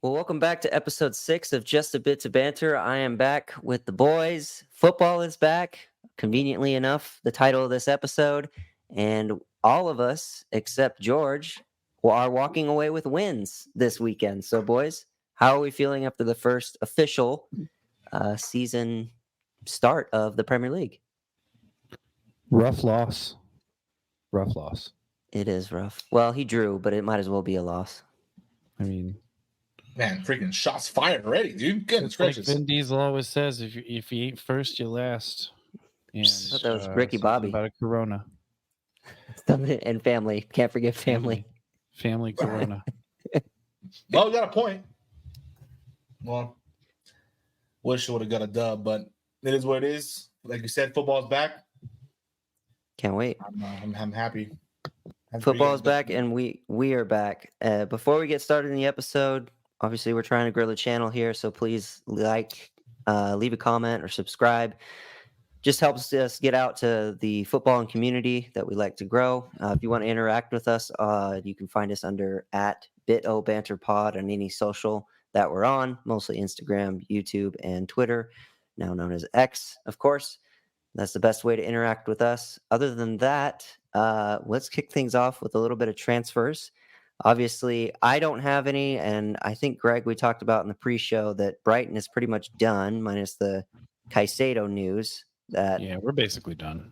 Well, welcome back to episode 6 of Just a Bit to Banter. I am back with the boys. Football is back, conveniently enough, the title of this episode. And all of us, except George, are walking away with wins this weekend. So, boys, how are we feeling after the first official season start of the Premier League? Rough loss. Rough loss. It is rough. Well, he drew, but it might as well be a loss. I mean, man, freaking shots fired already, dude. Goodness it's like gracious. Vin Diesel always says, if you eat first, you last. And thought that was Ricky something Bobby. about a Corona. And family. Can't forget family. Family Corona. Well, you got a point. Well, wish I would have got a dub, but it is what it is. Like you said, football's back. Can't wait. I'm happy. Football is back, and we are back. Before we get started in the episode, obviously we're trying to grow the channel here, so please leave a comment or subscribe. Just helps us get out to the football and community that we like to grow. If you want to interact with us, you can find us under @BitOBanterPod on any social that we're on, mostly Instagram, YouTube, and Twitter, now known as X, of course. That's the best way to interact with us. Other than that, let's kick things off with a little bit of transfers. Obviously, I don't have any, and I think, Greg, we talked about in the pre-show that Brighton is pretty much done, minus the Caicedo news. Yeah, we're basically done.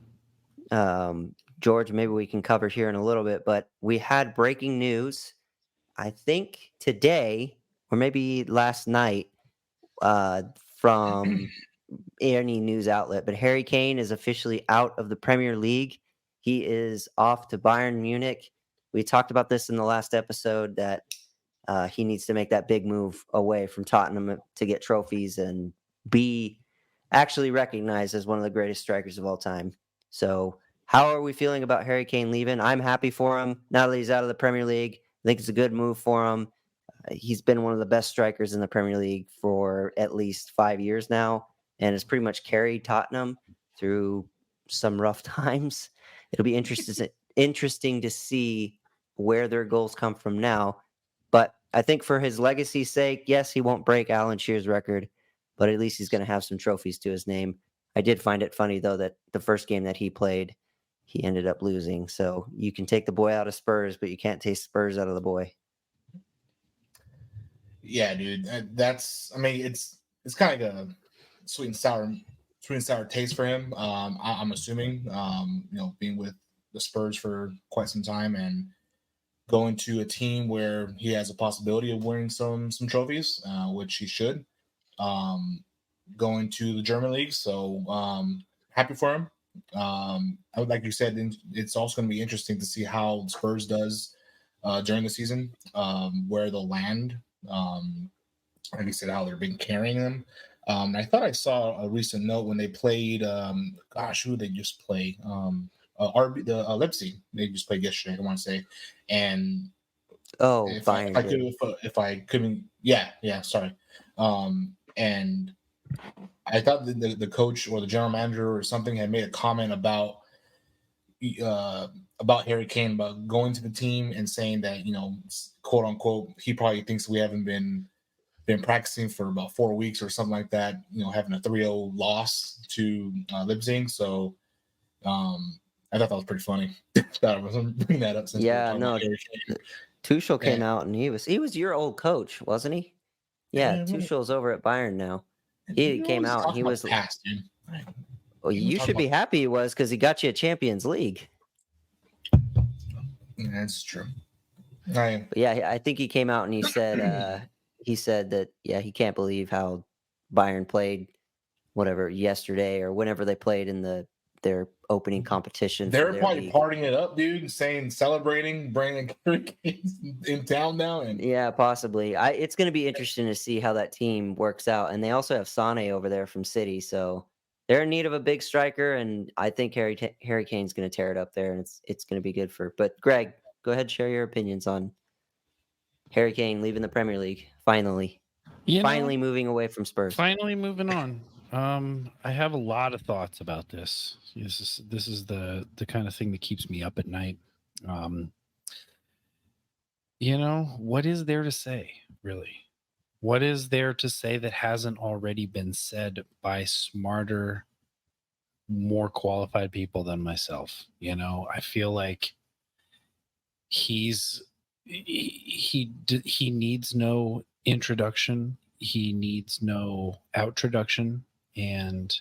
George, maybe we can cover here in a little bit, but we had breaking news, I think today, or maybe last night, from any news outlet, but Harry Kane is officially out of the Premier League. He is off to Bayern Munich. We talked about this in the last episode that he needs to make that big move away from Tottenham to get trophies and be actually recognized as one of the greatest strikers of all time. So how are we feeling about Harry Kane leaving? I'm happy for him now that he's out of the Premier League. I think it's a good move for him. He's been one of the best strikers in the Premier League for at least 5 years now, and has pretty much carried Tottenham through some rough times. It'll be interesting to see where their goals come from now. But I think for his legacy's sake, yes, he won't break Alan Shearer's record, but at least he's going to have some trophies to his name. I did find it funny, though, that the first game that he played, he ended up losing. So you can take the boy out of Spurs, but you can't take Spurs out of the boy. Yeah, dude. It's kind of like a sweet and sour taste for him. I'm assuming, being with the Spurs for quite some time and going to a team where he has a possibility of winning some trophies, which he should. Going to the German league, so happy for him. I would, like you said, it's also going to be interesting to see how Spurs does during the season, where they'll land. Like you said, how they've been carrying them. I thought I saw a recent note when they played. Who did they just play? Leipzig. They just played yesterday. I want to say, and if I couldn't, sorry. And I thought the coach or the general manager or something had made a comment about Harry Kane, about going to the team and saying that, quote unquote, he probably thinks we haven't been practicing for about 4 weeks or something like that, having a 3-0 loss to Leipzig. So I thought that was pretty funny. I was bringing that up since Tuchel came out and he was your old coach, wasn't he? Yeah, Tuchel's over at Bayern now. He came out and he was past, dude. Well, you should be happy he was, because he got you a Champions League. Yeah, that's true. But yeah, I think he came out and he said that he can't believe how Bayern played yesterday or whenever they played in their opening competition. They're probably partying it up, dude, celebrating, bringing in town now. And yeah, possibly. It's going to be interesting to see how that team works out. And they also have Sané over there from City, so they're in need of a big striker, and I think Harry Kane's going to tear it up there, and it's going to be good for. But Greg, go ahead, share your opinions on Harry Kane leaving the Premier League. Finally moving away from Spurs. Finally moving on. I have a lot of thoughts about this. This is the kind of thing that keeps me up at night. What is there to say, really? What is there to say that hasn't already been said by smarter, more qualified people than myself? You know, I feel like he needs no introduction. He needs no outroduction. And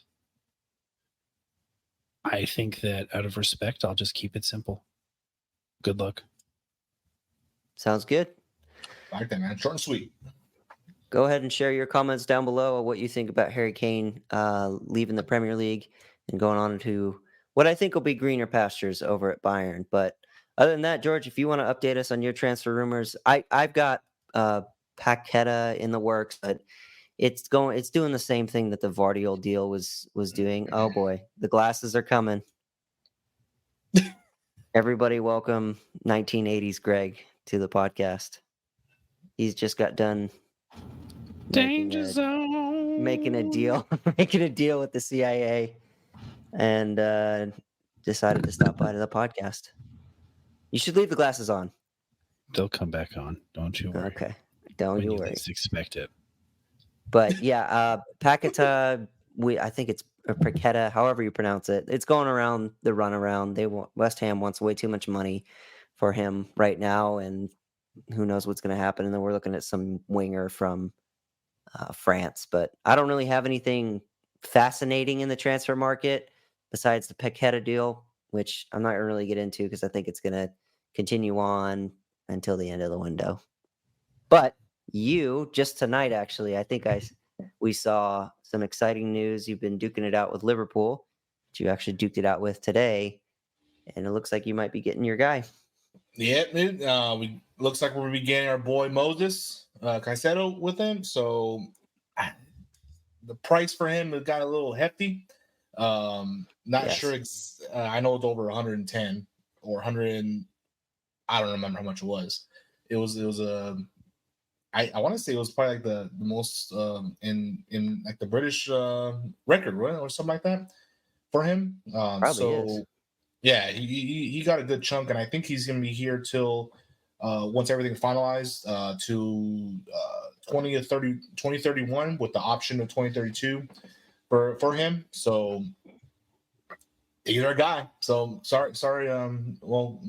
I think that out of respect, I'll just keep it simple. Good luck. Sounds good. I like that, man. Short and sweet. Go ahead and share your comments down below on what you think about Harry Kane leaving the Premier League and going on to what I think will be greener pastures over at Bayern. But other than that, George, if you want to update us on your transfer rumors, I've got Paqueta in the works, but it's doing the same thing that the Vardiol deal was doing. Oh boy, the glasses are coming. Everybody welcome 1980s Greg to the podcast. He's just got done Danger zone. making a deal with the CIA, and decided to stop by to the podcast. You should leave the glasses on. They'll come back on. Don't you worry. Okay, don't When you you worry. least expect it. But yeah, Paqueta, I think it's Paqueta, however you pronounce it. It's going around the runaround. West Ham wants way too much money for him right now, and who knows what's going to happen. And then we're looking at some winger from France, but I don't really have anything fascinating in the transfer market besides the Paqueta deal, which I'm not going to really get into because I think it's going to continue on until the end of the window. But you just tonight, actually, I think we saw some exciting news. You've been duking it out with Liverpool, but you actually duked it out with today, and it looks like you might be getting your guy. Yeah, dude. Looks like we're gonna be getting our boy Moses Caicedo with him. So the price for him got a little hefty. Not Yes. sure. I know it's over 110 or 100. I don't remember how much it was. It was I want to say it was probably like the most in like the British record, right, or something like that for him. Probably is. Yeah, he got a good chunk, and I think he's going to be here till once everything's finalized to 2031 with the option of 2032 for him. So he's our guy. So sorry. Well,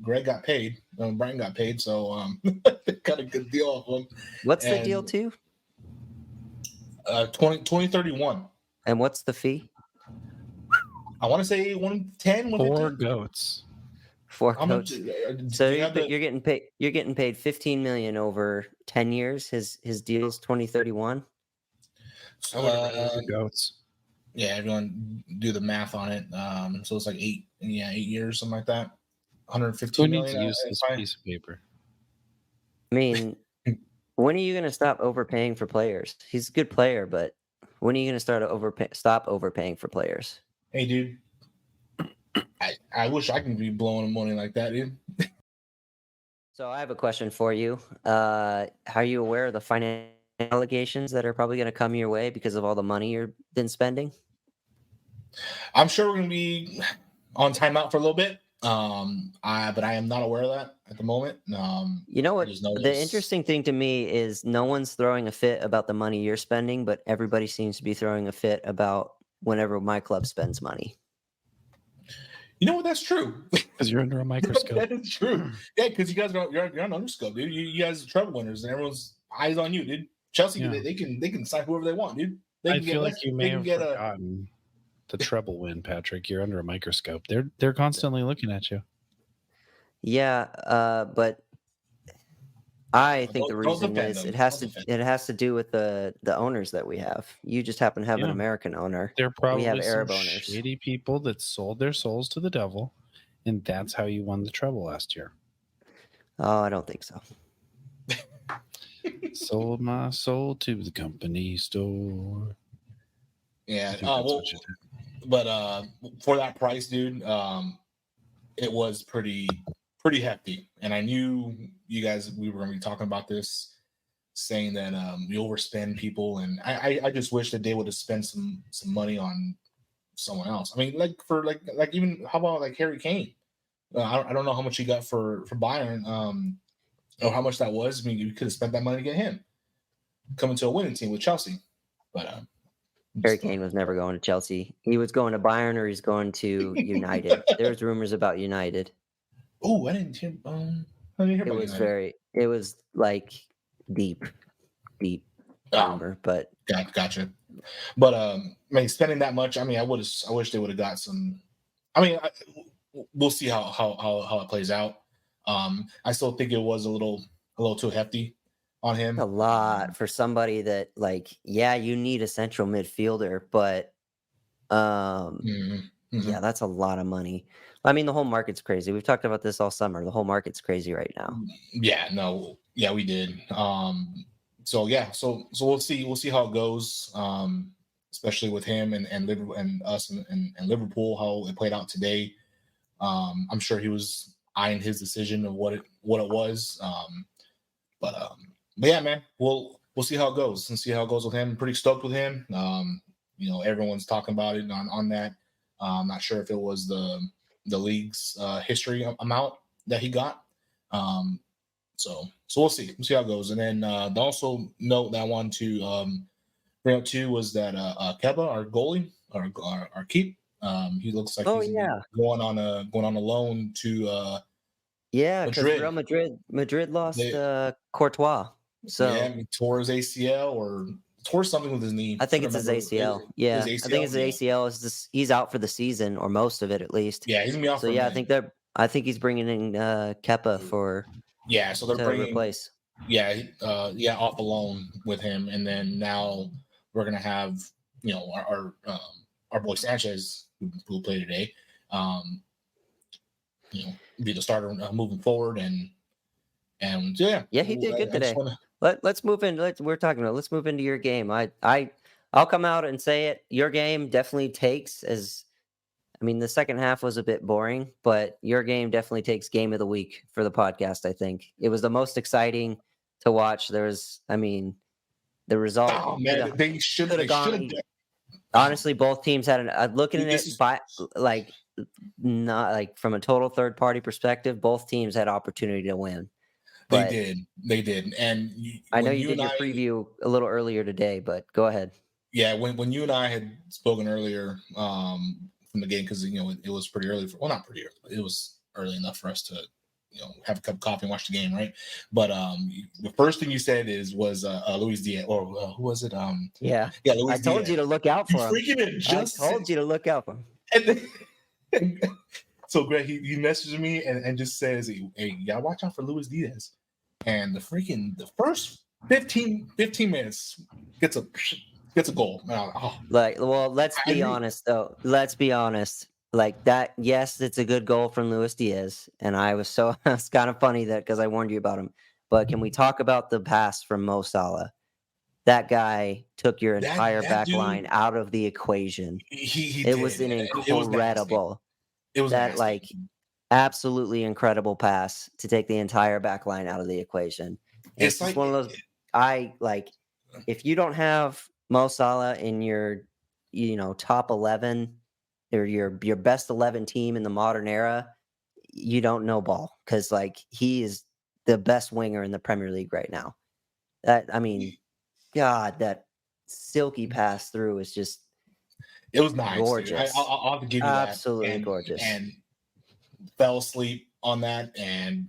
Greg got paid. Brian got paid, so got a good deal off him. What's the deal too? 2031. And what's the fee? I want to say 110. 4 goats. 4 How much? goats. So you're getting paid. You're getting paid 15 million over 10 years. His deal's 2031. I would have rather the goats. Yeah, everyone do the math on it. So it's like 8 years, something like that. 115 Who needs million. to use this piece of paper? I mean, when are you going to stop overpaying for players? He's a good player, but when are you going to stop overpaying for players? Hey, dude. I wish I could be blowing money like that, dude. So I have a question for you. Are you aware of the financial allegations that are probably going to come your way because of all the money you've been spending? I'm sure we're going to be on timeout for a little bit. But I am not aware of that at the moment. You know what? The interesting thing to me is no one's throwing a fit about the money you're spending, but everybody seems to be throwing a fit about whenever my club spends money. You know what? That's true. Because you're under a microscope. That is true. Yeah, because you guys you're on under scope, dude. You guys are treble winners, and everyone's eyes on you, dude. Chelsea, Yeah. they can sign whoever they want, dude. I feel like you may have forgotten the treble win, Patrick. You're under a microscope. They're constantly looking at you. Yeah, but I think the reason is it has to do with the owners that we have. You just happen to have an American owner. They're probably we have Arab some owners. shitty people that sold their souls to the devil, and that's how you won the treble last year. Oh, I don't think so. Sold my soul to the company store. Yeah. But for that price, dude, it was pretty hefty. And I knew we were going to be talking about this, saying that we overspend people. And I just wish that they would have spent some money on someone else. I mean, like even how about like Harry Kane? I don't know how much he got for Bayern, or how much that was. I mean, you could have spent that money to get him. coming to a winning team with Chelsea. But Harry Kane was never going to Chelsea. He was going to Bayern or he's going to United. There's rumors about United. Oh, I didn't hear. I didn't hear about United. It was like deep rumor, but Gotcha. But I mean, spending that much, I mean, I wish they would have got some. I mean, we'll see how it plays out. I still think it was a little too hefty on him. A lot for somebody that, like, yeah, you need a central midfielder, but yeah, that's a lot of money. I mean, the whole market's crazy. We've talked about this all summer. The whole market's crazy right now. Yeah, we did. So we'll see how it goes. Especially with him and Liverpool and us and Liverpool, how it played out today. I'm sure he was eyeing his decision of what it was. But yeah, man, we'll see how it goes and see how it goes with him. I'm pretty stoked with him. Everyone's talking about it on that. I'm not sure if it was the league's history amount that he got. So we'll see. We'll see how it goes. And then the also note that I wanted to bring up too was that Keba, our goalie, our keep, he looks like he's going on a loan to because Real Madrid lost Courtois. So he tore his ACL or tore something with his knee. I think it's his ACL. I think it's his ACL. He's out for the season or most of it at least. Yeah, he's gonna be out. So I think he's bringing in Kepa for. Yeah, so they're bringing replace. Off a loan with him, and then now we're gonna have our boy Sanchez who played today, be the starter moving forward, and he did good today. Let's move in. Let's move into your game. I'll come out and say it. Your game definitely takes the second half was a bit boring, but your game definitely takes game of the week for the podcast. I think it was the most exciting to watch. The result. Oh man, they should have gone. Honestly, both teams had looking at it not like from a total third party perspective. Both teams had opportunity to win. They did, and I know you did your preview a little earlier today, but go ahead. Yeah, when you and I had spoken earlier from the game, because it was pretty early. Not pretty early, but it was early enough for us to have a cup of coffee and watch the game, right? But the first thing you said was Luis Diaz, or who was it? Luis I told Diaz. You to look out for him. I told you to look out for him. And then, so Greg, he messaged me and just says, "Hey, you gotta watch out for Luis Diaz." And the first 15 minutes gets a goal. Let's be honest though. Let's be honest. Like that, yes, it's a good goal from Luis Diaz, and it's kind of funny that because I warned you about him. But can we talk about the pass from Mo Salah? That guy took your entire back line out of the equation. It was an incredible. It was absolutely incredible pass to take the entire back line out of the equation. It's like one of those. If you don't have Mo Salah in your, top 11 or your best 11 team in the modern era, you don't know ball because he is the best winger in the Premier League right now. God, that silky pass through is just. It was nice. Gorgeous. I'll have to give you that. Absolutely gorgeous. And fell asleep on that, and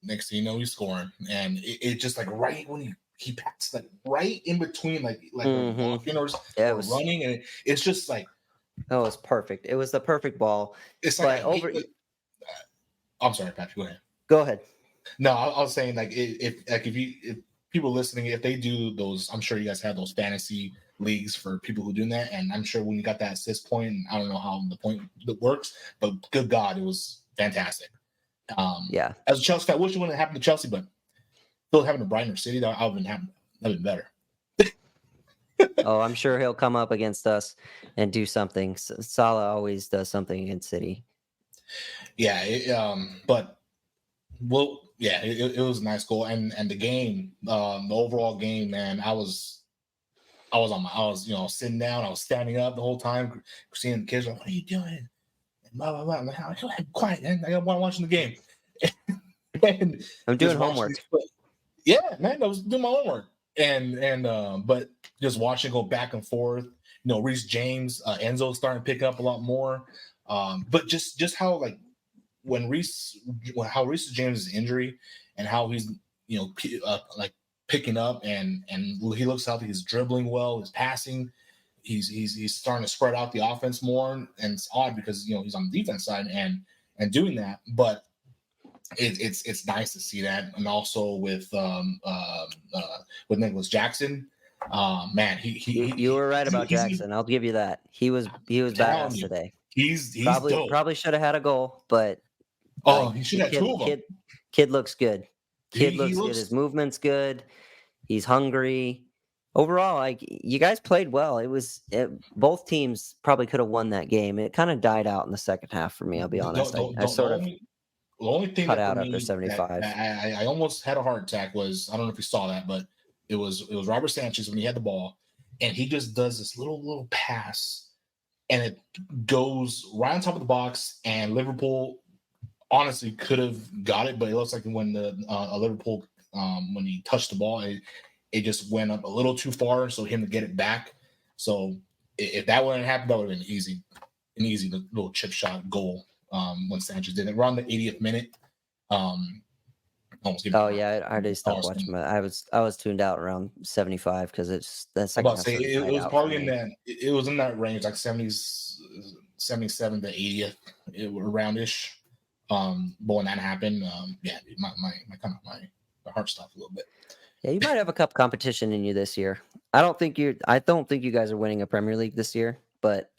next thing you know, he's scoring. And it just right when he passed right in between, walking or running, and it's just it was perfect. It was the perfect ball. It's I'm sorry, Patrick. Go ahead. Go ahead. No, I was saying if people listening, if they do those, I'm sure you guys have those fantasy leagues for people who do that, and I'm sure when you got that assist point, I don't know how the point that works, but good God, it was fantastic. As a Chelsea fan, I wish it wouldn't have happened to Chelsea, but still having to Brighton or City, that would have been better. Oh, I'm sure he'll come up against us and do something. Salah always does something against City. Yeah, it was a nice goal, and the game, the overall game, man, I was sitting down, I was standing up the whole time, seeing the kids like, "What are you doing?" And blah blah blah. I'm like, "I'm quiet, man. I got watching the game." And I'm doing homework. Yeah, man, I was doing my homework. But just watching go back and forth, Reece James, Enzo's starting to pick up a lot more. But just how like how Reece James' injury and how he's like picking up and he looks healthy. He's dribbling well. He's passing. He's starting to spread out the offense more. And it's odd because he's on the defense side and doing that. But it's nice to see that. And also with Nicholas Jackson, man, you were right about Jackson. I'll give you that. He was badass today. He's dope. Probably should have had a goal, but he should have two of them. Kid looks good. Kid He looks good. looks- His movement's good. He's hungry. Overall, like you guys played well. Both teams probably could have won that game. It kind of died out in the second half for me. I'll be honest. The only thing cut that out for after me 75. I almost had a heart attack was, I don't know if you saw that, but it was Robert Sanchez when he had the ball, and he just does this little pass, and it goes right on top of the box, and Liverpool honestly could have got it, but it looks like when the Liverpool when he touched the ball, it just went up a little too far, so him to get it back. So if that wouldn't happen, that would have been an easy little chip shot goal. When Sanchez did it, around the 80th minute. I already stopped watching. I was tuned out around 75 because it's that second. It was probably in that. It was in that range, like 70s, 77 to 80th, aroundish. But when that happened, my heart stopped a little bit. Yeah, you might have a cup competition in you this year. I don't think you guys are winning a Premier League this year, but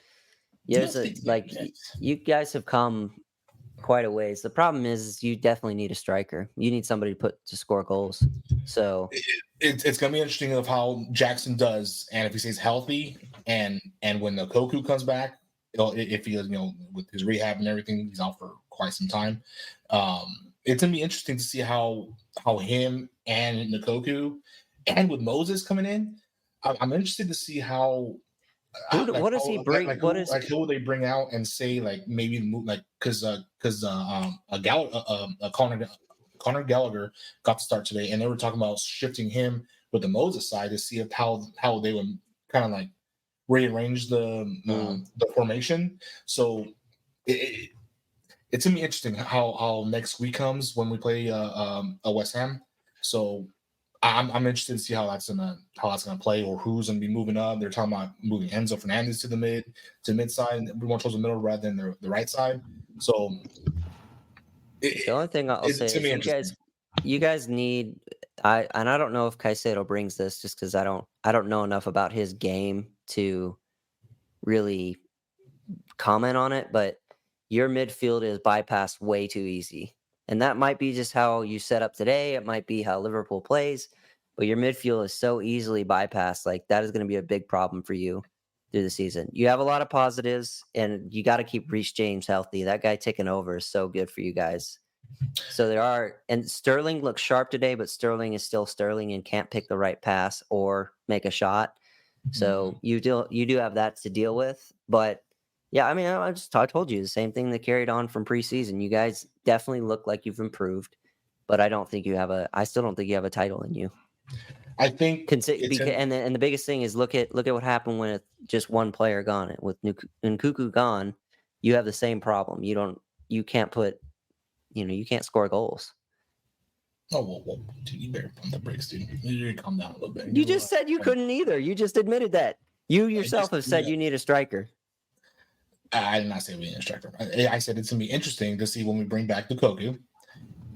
you guys have come quite a ways. The problem is you definitely need a striker. You need somebody to score goals. So it's gonna be interesting of how Jackson does, and if he stays healthy, and when the Koku comes back, if he with his rehab and everything, he's out for quite some time. It's gonna be interesting to see how him and Nkoku, and with Moses coming in, I'm interested to see how. What does he bring? Who will they bring out and say maybe because Conor Gallagher got to start today, and they were talking about shifting him with the Moses side to see how they would kind of rearrange the formation. So it's gonna be interesting how next week comes when we play a West Ham. So I'm interested to see how that's gonna play, or who's gonna be moving up. They're talking about moving Enzo Fernandez to the mid side, and everyone chose the middle rather than the right side. So the only thing I'll say is you guys need. I don't know if Caicedo brings this, just because I don't know enough about his game to really comment on it, but your midfield is bypassed way too easy. And that might be just how you set up today. It might be how Liverpool plays, but your midfield is so easily bypassed. That is going to be a big problem for you through the season. You have a lot of positives, and you got to keep Reece James healthy. That guy taking over is so good for you guys. So and Sterling looks sharp today, but Sterling is still Sterling and can't pick the right pass or make a shot. So you do have that to deal with, but yeah, I mean, I told you the same thing that carried on from preseason. You guys definitely look like you've improved, but I still don't think you have a title in you. I think and the biggest thing is look at what happened when just one player gone. With Nkuku gone, you have the same problem. You can't score goals. Oh, well, dude, you better pump the brakes, dude. You need to calm down a little bit. You just said you couldn't either. You just admitted that. You yourself have said you need a striker. I did not say we need a striker. I said it's going to be interesting to see when we bring back the Koku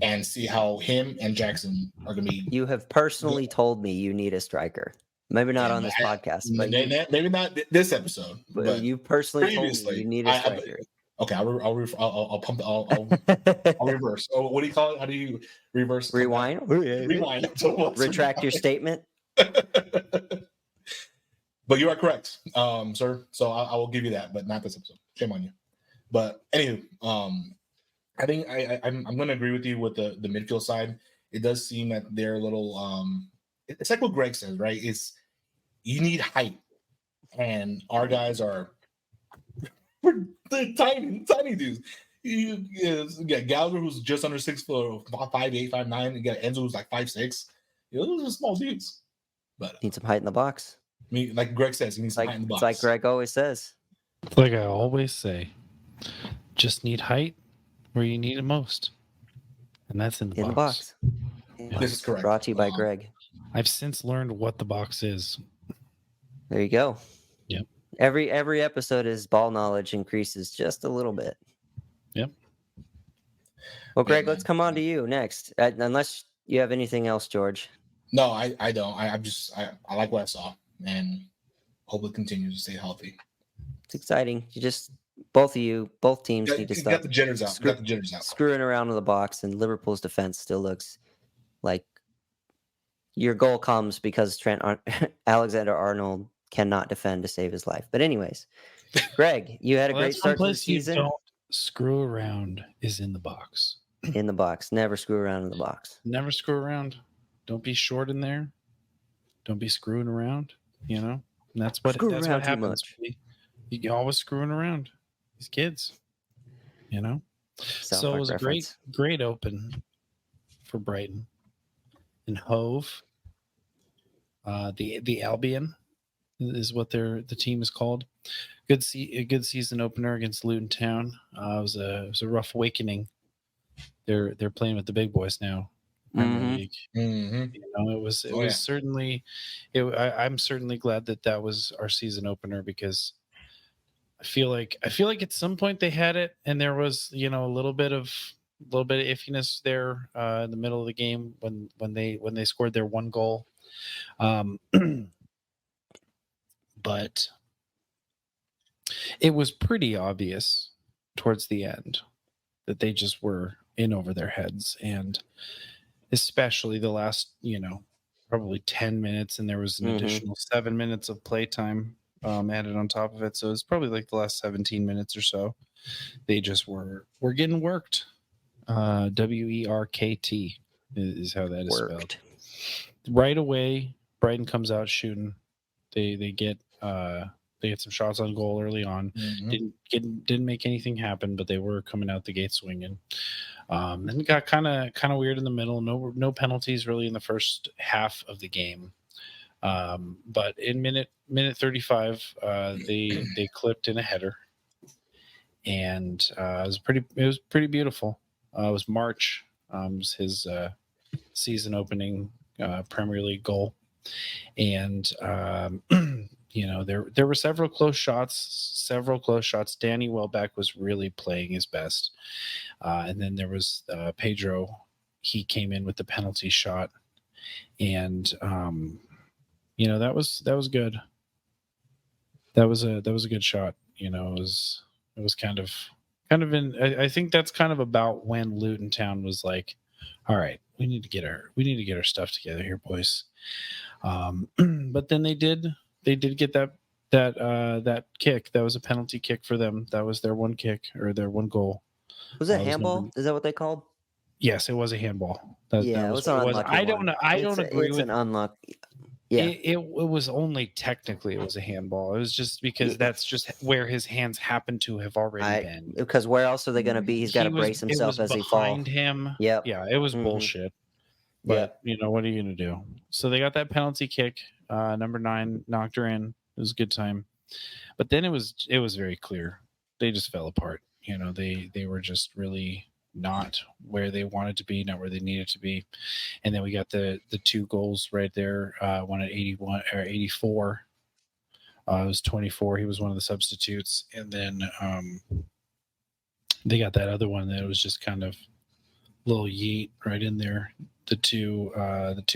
and see how him and Jackson are going to be. You have personally told me you need a striker. Maybe not on this podcast. But maybe not this episode. But you personally told me you need a striker. Okay, I'll pump. I'll reverse. Oh, what do you call it? How do you reverse? Rewind. Rewind. Retract your statement. But you are correct, sir. So I will give you that, but not this episode. Shame on you. But anywho, I think I'm going to agree with you with the midfield side. It does seem that they're a little. It's like what Greg says, right? It's you need height, and our guys are tiny dudes. You got Gallagher, who's just under 6 foot, 5'8", 5'9". You got Enzo, who's like 5'6". Those are small dudes. But Need some height in the box. I mean, like Greg says, he needs some height in the It's box. like Greg always says. Like I always say, just need height where you need it most, and that's in the box. This is correct. Brought to you by Greg. I've since learned what the box is. There you go. Yep. Every episode is ball knowledge increases just a little bit. Yep. Well, Greg, man. let's come on to you next. Unless you have anything else, George. No, I don't. I like what I saw, and hope it continues to stay healthy. It's exciting. Both teams need to stop Get the jitters out. Get the jitters out. screwing around in the box, and Liverpool's defense still looks like your goal comes because Alexander-Arnold cannot defend to save his life. But anyways, Greg, you had a great start to the season. You don't screw around is in the box. In the box. Never screw around in the box. Never screw around. Don't be short in there. Don't be screwing around. And that's what happens. You're always screwing around. These kids. So it was a great open for Brighton. And Hove. The Albion is what the team is called. A good season opener against Luton Town. It was a rough awakening. They're playing with the big boys now. Premier League. Mm-hmm. It was certainly. I'm certainly glad that was our season opener because I feel like at some point they had it and there was a little bit of iffiness there in the middle of the game when they scored their one goal. But it was pretty obvious towards the end that they just were in over their heads, and especially the last, probably 10 minutes, and there was an additional 7 minutes of playtime added on top of it. So it's probably like the last 17 minutes or so. They just were getting worked. Werkt is how that is spelled. Right away, Brighton comes out shooting. They get some shots on goal early on. Didn't make anything happen, but they were coming out the gate swinging. Then it got kind of weird in the middle. No penalties really in the first half of the game. But in minute 35, they clipped in a header, and it was pretty beautiful. It was March. It was his season opening Premier League goal, and there were several close shots. Danny Welbeck was really playing his best, and then there was Pedro. He came in with the penalty shot, and that was good. That was a good shot. It was kind of in. I think that's kind of about when Luton Town was like, all right, we need to get our stuff together here, boys. But then they did get that kick. That was a penalty kick for them. That was their one kick or their one goal. Was it handball? Is that what they called? Yes, it was a handball. It was an unlucky one. I don't agree it's with an unlucky. Yeah, it was only technically it was a handball. It was just because that's just where his hands happen to have already been. Because where else are they going to be? He's got to brace himself as he falls. Behind him. Yep. Yeah, it was bullshit. But what are you going to do? So they got that penalty kick. Number 9 knocked her in. It was a good time. But then it was very clear. They just fell apart. They were just really not where they wanted to be, not where they needed to be. And then we got the 2 goals right there. One at 81 or 84. It was 24. He was one of the substitutes. And then they got that other one that was just kind of little yeet right in there. The two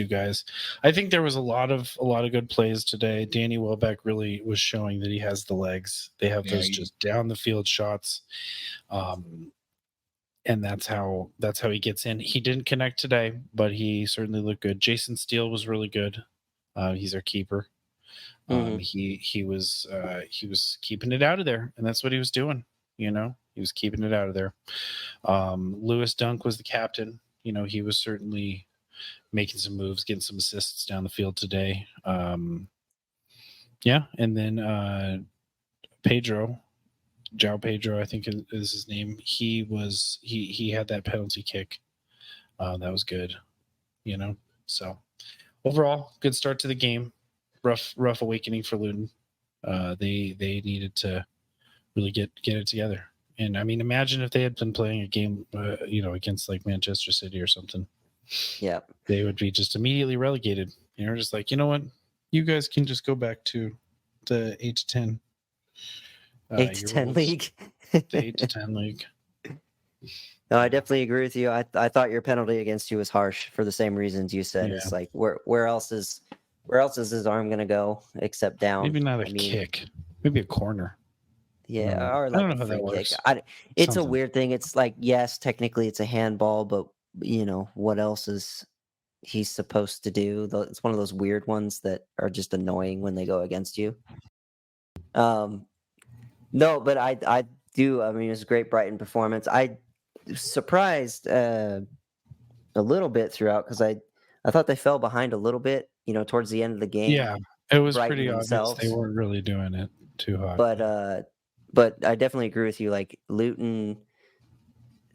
guys. I think there was a lot of good plays today. Danny Welbeck really was showing that he has the legs. They have those just down the field shots. And that's how he gets in. He didn't connect today, but he certainly looked good. Jason Steele was really good. He's our keeper. He was keeping it out of there, and that's what he was doing. He was keeping it out of there. Lewis Dunk was the captain. He was certainly making some moves, getting some assists down the field today. And then Pedro, João Pedro, I think is his name. He had that penalty kick. That was good. So overall, good start to the game. rough awakening for Luton. They needed to really get it together. And I mean, imagine if they had been playing a game, against like Manchester City or something. Yeah, They would be just immediately relegated. Just like, you know what, you guys can just go back to the 8 to 10. 8 to 10 league. The 8 to 10 league. No, I definitely agree with you. I thought your penalty against you was harsh for the same reasons you said. Yeah. It's like where else is his arm gonna go except down? Maybe not a kick. Maybe a corner. Yeah, or I like don't a know how free that kick. works. It's Something. a weird thing. It's like, yes, technically it's a handball, but what else is he's supposed to do? It's one of those weird ones that are just annoying when they go against you. No, but I do. I mean, it was a great Brighton performance. I was surprised a little bit throughout because I thought they fell behind a little bit, towards the end of the game. Yeah, it was Brighton pretty themselves. obvious they weren't really doing it too hot. But I definitely agree with you. Like Luton,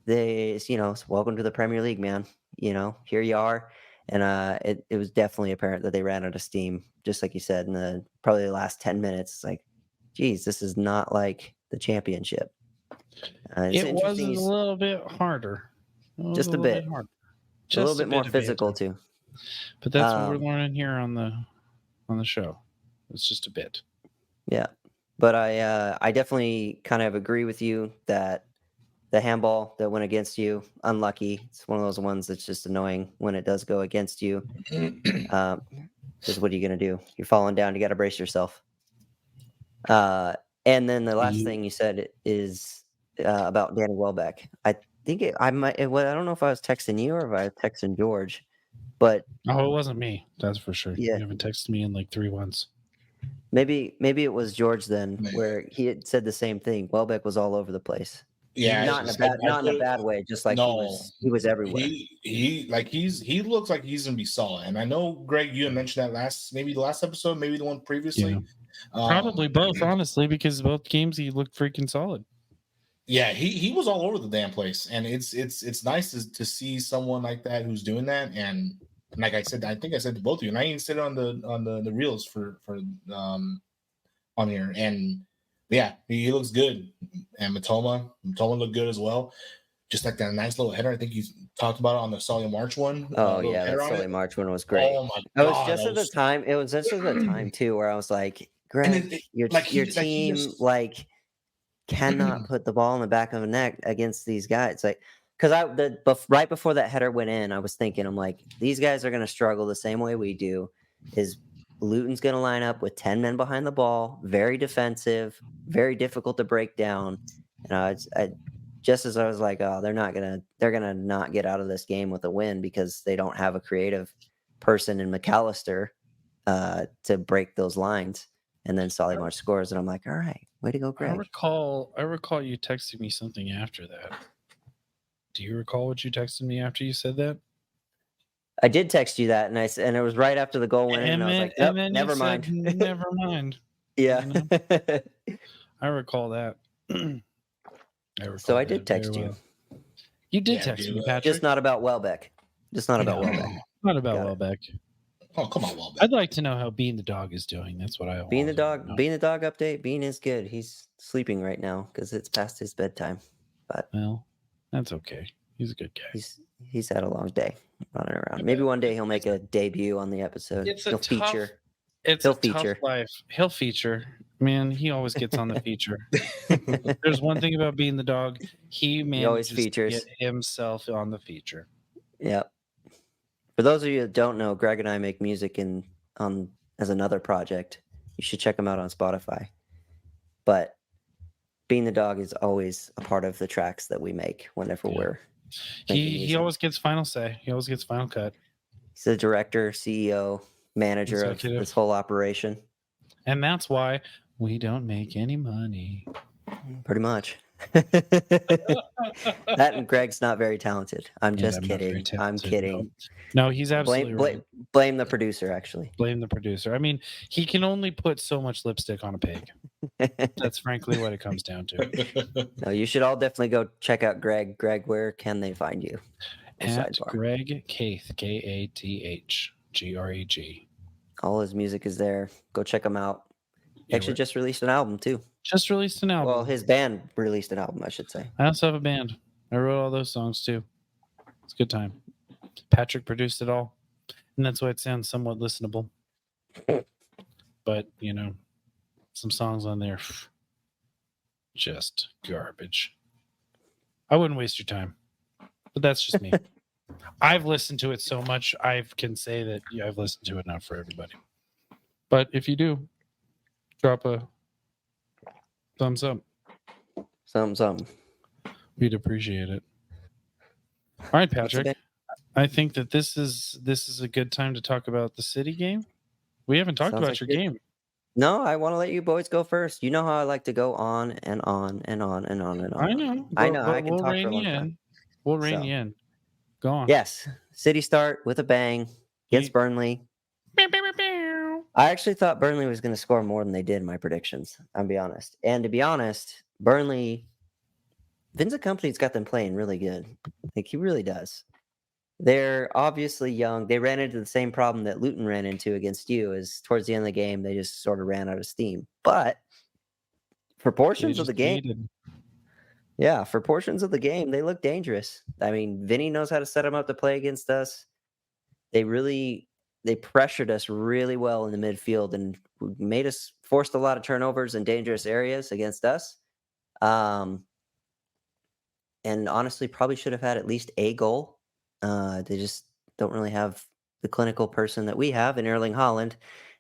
welcome to the Premier League, man. Here you are, and it was definitely apparent that they ran out of steam, just like you said in probably the last 10 minutes. It's like, geez, this is not like the Championship. It was a little bit harder, just a bit, harder. Just a little bit more physical too. But that's what we're learning here on the show. It's just a bit. Yeah, but I definitely kind of agree with you that the handball that went against you, unlucky. It's one of those ones that's just annoying when it does go against you. Because what are you going to do? You're falling down. You got to brace yourself. And then the last thing you said is about Danny Welbeck. I think I don't know if I was texting you or if I was texting George, but it wasn't me. That's for sure. Yeah. You haven't texted me in like 3 months. Maybe it was George then, where he had said the same thing. Welbeck was all over the place. Yeah, not in a bad way. Just like he was everywhere. He looks like he's gonna be solid. And I know, Greg, you had mentioned that maybe the last episode, maybe the one previously. Yeah. Probably both, honestly, because both games he looked freaking solid. Yeah, he was all over the damn place, and it's nice to see someone like that who's doing that. And like I said, I think I said to both of you, and I even said it on the reels for on here, and yeah, he looks good. And Matoma looked good as well. Just like that nice little header. I think you talked about it on the Solly March one. Oh yeah, that Solly March one was great. Oh my god! It was just at the time. It was just at the time too, where I was like, Greg, your team cannot put the ball in the back of the net against these guys. Like, because right before that header went in, I was thinking, I'm like, these guys are going to struggle the same way we do. Is Luton's going to line up with 10 men behind the ball, very defensive, very difficult to break down. And just as I was like, oh, they're gonna not get out of this game with a win because they don't have a creative person in McAllister to break those lines. And then Solly March scores, and I'm like, all right, way to go, Greg. I recall you texting me something after that. Do you recall what you texted me after you said that? I did text you that, and it was right after the goal went in, and I was like, nope, never mind. Never mind. Yeah. I recall that. So I did text you. You did text me, Patrick. Just not about Welbeck. Not about Welbeck. Oh, come on, Welbeck. I'd like to know how Bean the dog is doing. That's what I want. Bean the dog update. Bean is good. He's sleeping right now because it's past his bedtime. But well, that's okay. He's a good guy. He's had a long day running around. Maybe one day he'll make a debut on the episode. He'll feature. Tough life. He'll feature. Man, he always gets on the feature. There's one thing about Being the dog. He always features. To get himself on the feature. Yep. For those of you that don't know, Greg and I make music as another project. You should check them out on Spotify. But Being the dog is always a part of the tracks that we make whenever we're he always gets final say. He always gets final cut. He's the director, CEO, manager of this whole operation. And that's why we don't make any money. Pretty much. That and Greg's not very talented. I'm just kidding. I'm kidding. No, he's absolutely right. Blame the producer, actually. Blame the producer. I mean, he can only put so much lipstick on a pig. That's frankly what it comes down to. No, you should all definitely go check out Greg. Greg, where can they find you? At Greg Kath, Kath, Greg. All his music is there. Go check him out. Yeah, Actually, just released an album too. just released an album. Well, his band released an album, I should say. I also have a band. I wrote all those songs too. It's a good time. Patrick produced it all, and that's why it sounds somewhat listenable. But some songs on there, just garbage. I wouldn't waste your time, but that's just me. I've listened to it so much, I can say that I've listened to it not for everybody. But if you do, drop a thumbs up. Something. We'd appreciate it. All right, Patrick. I think that this is a good time to talk about the City game. We haven't talked Sounds about like your it. game. No, I want to let you boys go first. You know how I like to go on and on and on and on and on. I know. I know. But I can we'll talk for rein a long you time. in. We'll rein So. you in. Go on. Yes, City start with a bang against Burnley. I actually thought Burnley was going to score more than they did in my predictions. I'll be honest. And to be honest, Burnley, Vincent Kompany's got them playing really good. Like he really does. They're obviously young. They ran into the same problem that Luton ran into against you. Is towards the end of the game they just sort of ran out of steam. But for portions of the game, for portions of the game, they look dangerous. I mean, Vinny knows how to set them up to play against us. They pressured us really well in the midfield and made us forced a lot of turnovers in dangerous areas against us. And honestly, probably should have had at least a goal. They just don't really have the clinical person that we have in Erling Haaland.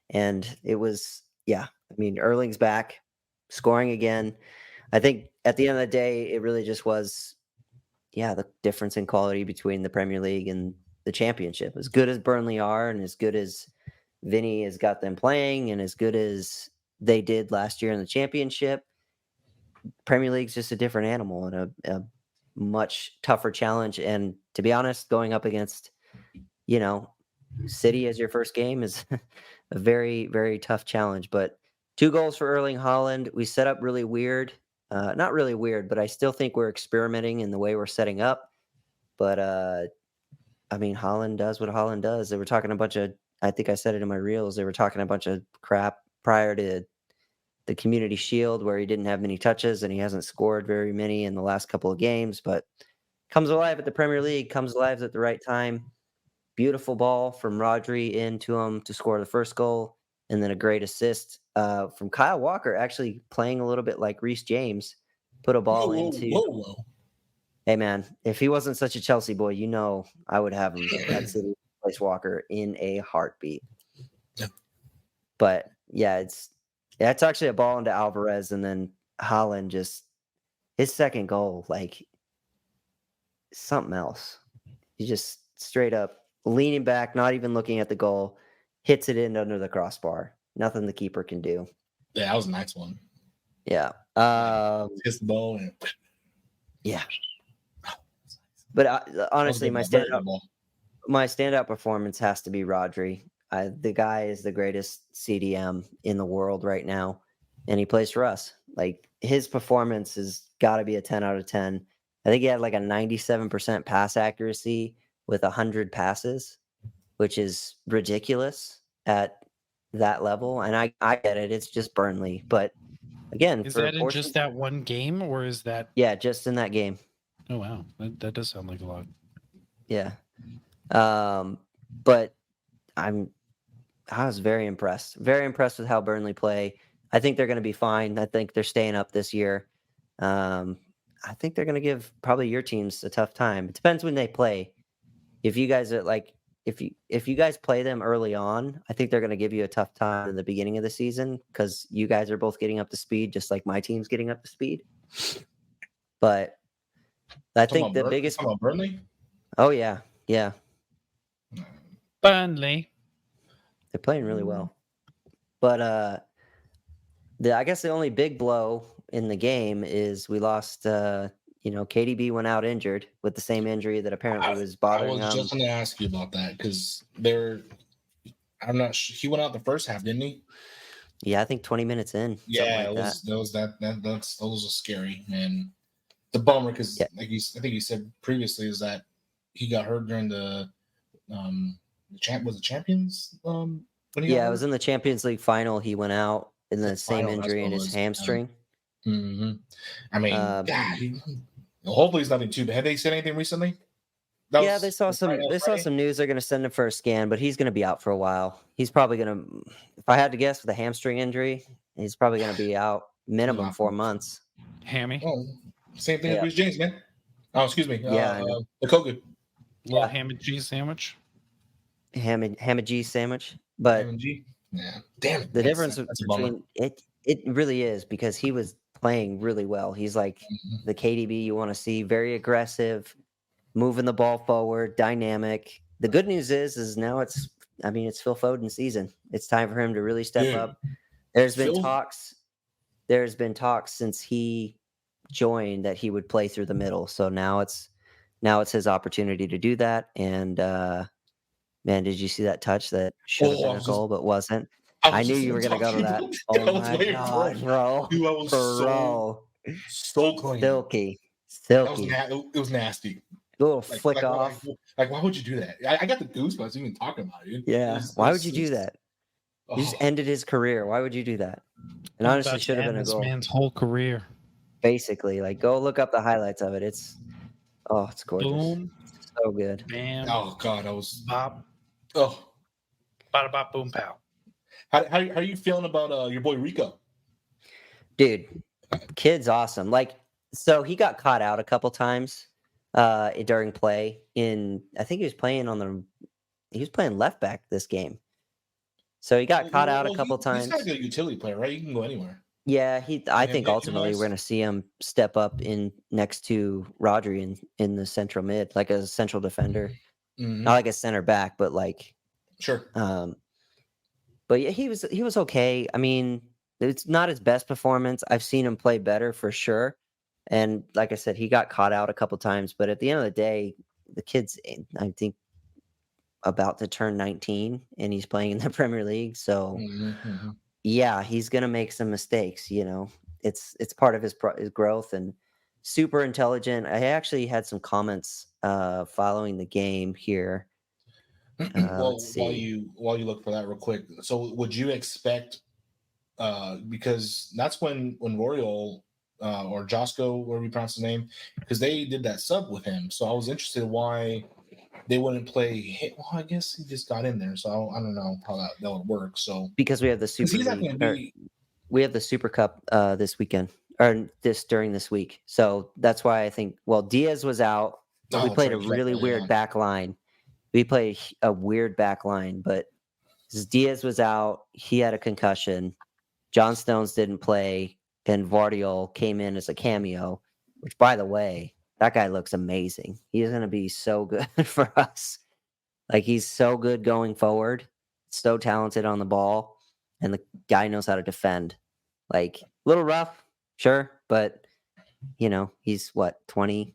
And it was, Erling's back, scoring again. I think at the end of the day, it really just was, the difference in quality between the Premier League and the Championship. As good as Burnley are and as good as Vinny has got them playing and as good as they did last year in the Championship, Premier League's just a different animal and a much tougher challenge. And to be honest, going up against, City as your first game is a very, very tough challenge. But 2 goals for Erling Haaland. We set up really weird. Not really weird, but I still think we're experimenting in the way we're setting up. But, Haaland does what Haaland does. They were talking I think I said it in my reels, they were talking a bunch of crap prior to the Community Shield where he didn't have many touches and he hasn't scored very many in the last couple of games, but comes alive at the Premier League, comes alive at the right time. Beautiful ball from Rodri into him to score the first goal, and then a great assist from Kyle Walker, actually playing a little bit like Reece James, put a ball into. Whoa. Hey man, if he wasn't such a Chelsea boy, I would have him at City replace Walker in a heartbeat. Yeah. But it's actually a ball into Alvarez, and then Haaland just his second goal, like something else. He just straight up leaning back, not even looking at the goal, hits it in under the crossbar. Nothing the keeper can do. Yeah, that was a nice one. Yeah. Hits the ball and yeah. But honestly, my standout performance has to be Rodri. The guy is the greatest CDM in the world right now, and he plays for us. Like his performance has got to be a 10 out of 10. I think he had like a 97% pass accuracy with 100 passes, which is ridiculous at that level. And I get it; it's just Burnley, but again, is that in just that one game, or is that? Yeah, just in that game. Oh wow, that does sound like a lot. Yeah, but I was very impressed with how Burnley play. I think they're going to be fine. I think they're staying up this year. I think they're going to give probably your teams a tough time. It depends when they play. If you guys are like, if you guys play them early on, I think they're going to give you a tough time in the beginning of the season because you guys are both getting up to speed, just like my team's getting up to speed. But I think the biggest. Talking about Burnley? Oh yeah. Burnley. They're playing really well. But I guess the only big blow in the game is we lost. KDB went out injured with the same injury that apparently was bothering him. I was just going to ask you about that because I'm not sure. He went out the first half, didn't he? Yeah, I think 20 minutes in. Yeah, those are scary, man. The bummer because, I think you said previously, is that he got hurt during the Champions When he got Yeah, it hurt? was in the Champions League final. He went out in the same Final, that's injury what in it his was. hamstring. I mean, Um, God, hopefully it's nothing too bad. Have they said anything recently? That yeah, they was saw the fight some. on They saw Friday. some news. They're going to send him for a scan, but he's going to be out for a while. He's probably going to. If I had to guess, with a hamstring injury, he's probably going to be out minimum Nah, 4 months. Hammy, oh, same thing as Yeah, Rich James, man. Oh, excuse me. yeah, I know. The Kogu. little Yeah. ham and cheese sandwich. Ham and cheese sandwich. But MG. Yeah. Damn it. the That's difference a bummer. between it really is because he was playing really well. He's like the KDB you want to see, very aggressive, moving the ball forward, dynamic. The good news is now it's Phil Foden's season. It's time for him to really step Dude, up. There's been Phil. talks. There's been talks since he joined that he would play through the middle. So now it's his opportunity to do that. And man, did you see that touch that should have Oh, been a goal but wasn't? I I was knew just you were gonna gonna talk go to to you that. about that. Oh I was my waiting for god, it. bro. Dude, I was so clean. Silky. That was Silky. it was nasty. A little Like, flick like, why- off. like, why would you do that? I got the goosebumps even talking about it. Yeah. Why would you do that? You just Oh, ended his career. Why would you do that? And I'm honestly, about should to have been end a this goal. man's whole career. Basically, like go look up the highlights of it. It's gorgeous. Boom, So good. bam, oh God, I was. bop, Oh, bada bop, boom, pow. how are you feeling about your boy Rico? Dude, kid's awesome. Like, so he got caught out a couple times during play. I think he was playing left back this game. So he got caught out a couple He's times. kind of a utility player, right? He can go anywhere. Yeah, I think Yeah, ultimately we're going to see him step up in next to Rodri in the central mid, like a central defender, not like a center back, but like, Sure. but yeah, he was okay. I mean, it's not his best performance. I've seen him play better for sure. And like I said, he got caught out a couple times, but at the end of the day, the kid's, I think, about to turn 19 and he's playing in the Premier League. So yeah, he's going to make some mistakes, it's part of his growth and super intelligent. I actually had some comments following the game here. Well, Let's see. while you look for that real quick, so would you expect because that's when Royal or Josco, whatever you pronounce his name, because they did that sub with him. So I was interested why they wouldn't play. Well, I guess he just got in there, so I don't know how that would work. So Because we have the Super he's not League, going to be. we have the Super Cup this weekend or during this week. So that's why I think. Well, Diaz was out. We played a really weird back line. We played a weird back line, but Diaz was out. He had a concussion. John Stones didn't play, and Vardiol came in as a cameo. Which, by the way, that guy looks amazing. He's going to be so good for us. Like he's so good going forward, so talented on the ball, and the guy knows how to defend. Like a little rough, sure, but he's what 20,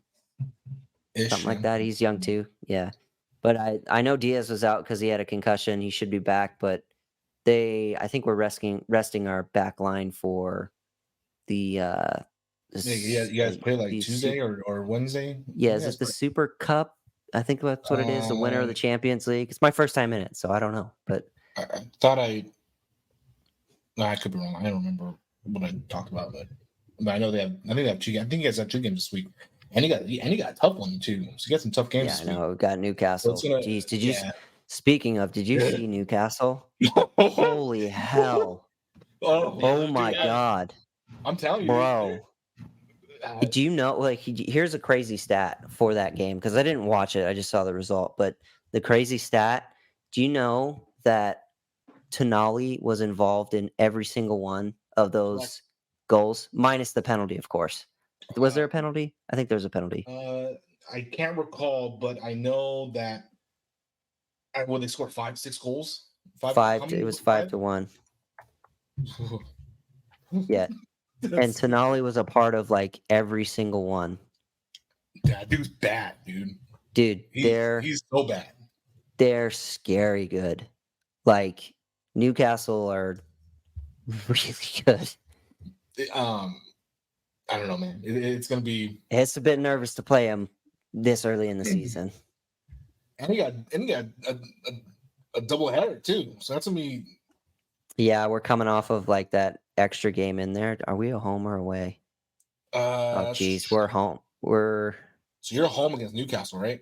something like that. He's young too, yeah. But I know Diaz was out because he had a concussion. He should be back, but I think we're resting our back line for the You guys play like Tuesday or Wednesday? Yeah, is it the Super Cup? I think that's what it is. The winner of the Champions League. It's my first time in it, so I don't know. But I thought no, I could be wrong. I don't remember what I talked about, but I know I think they have two. I think you guys have 2 games this week, and he got a tough one too. So you got some tough games. Yeah, I know. We got Newcastle. So Jeez, did you? Speaking of, did you see Newcastle? Holy Holy hell! Oh my god! I'm telling you, bro. Do you know? Like, here's a crazy stat for that game because I didn't watch it. I just saw the result. But the crazy stat. Do you know that Tonali was involved in every single one of those goals, minus the penalty, of course? Was there a penalty? I think there was a penalty. I can't recall, but I know that when they scored 5-6 goals, it was 5-1. Yeah. And Tonali was a part of like every single one. That dude's bad, dude. Dude, he's so bad. They're scary good. Like Newcastle are really good. I don't know, man. It's gonna be. It's a bit nervous to play him this early in the season. And he got a double header too. So that's gonna be. Yeah, we're coming off of like that extra game in there. Are we a home or away? Oh, geez, we're home. So you're home against Newcastle, right?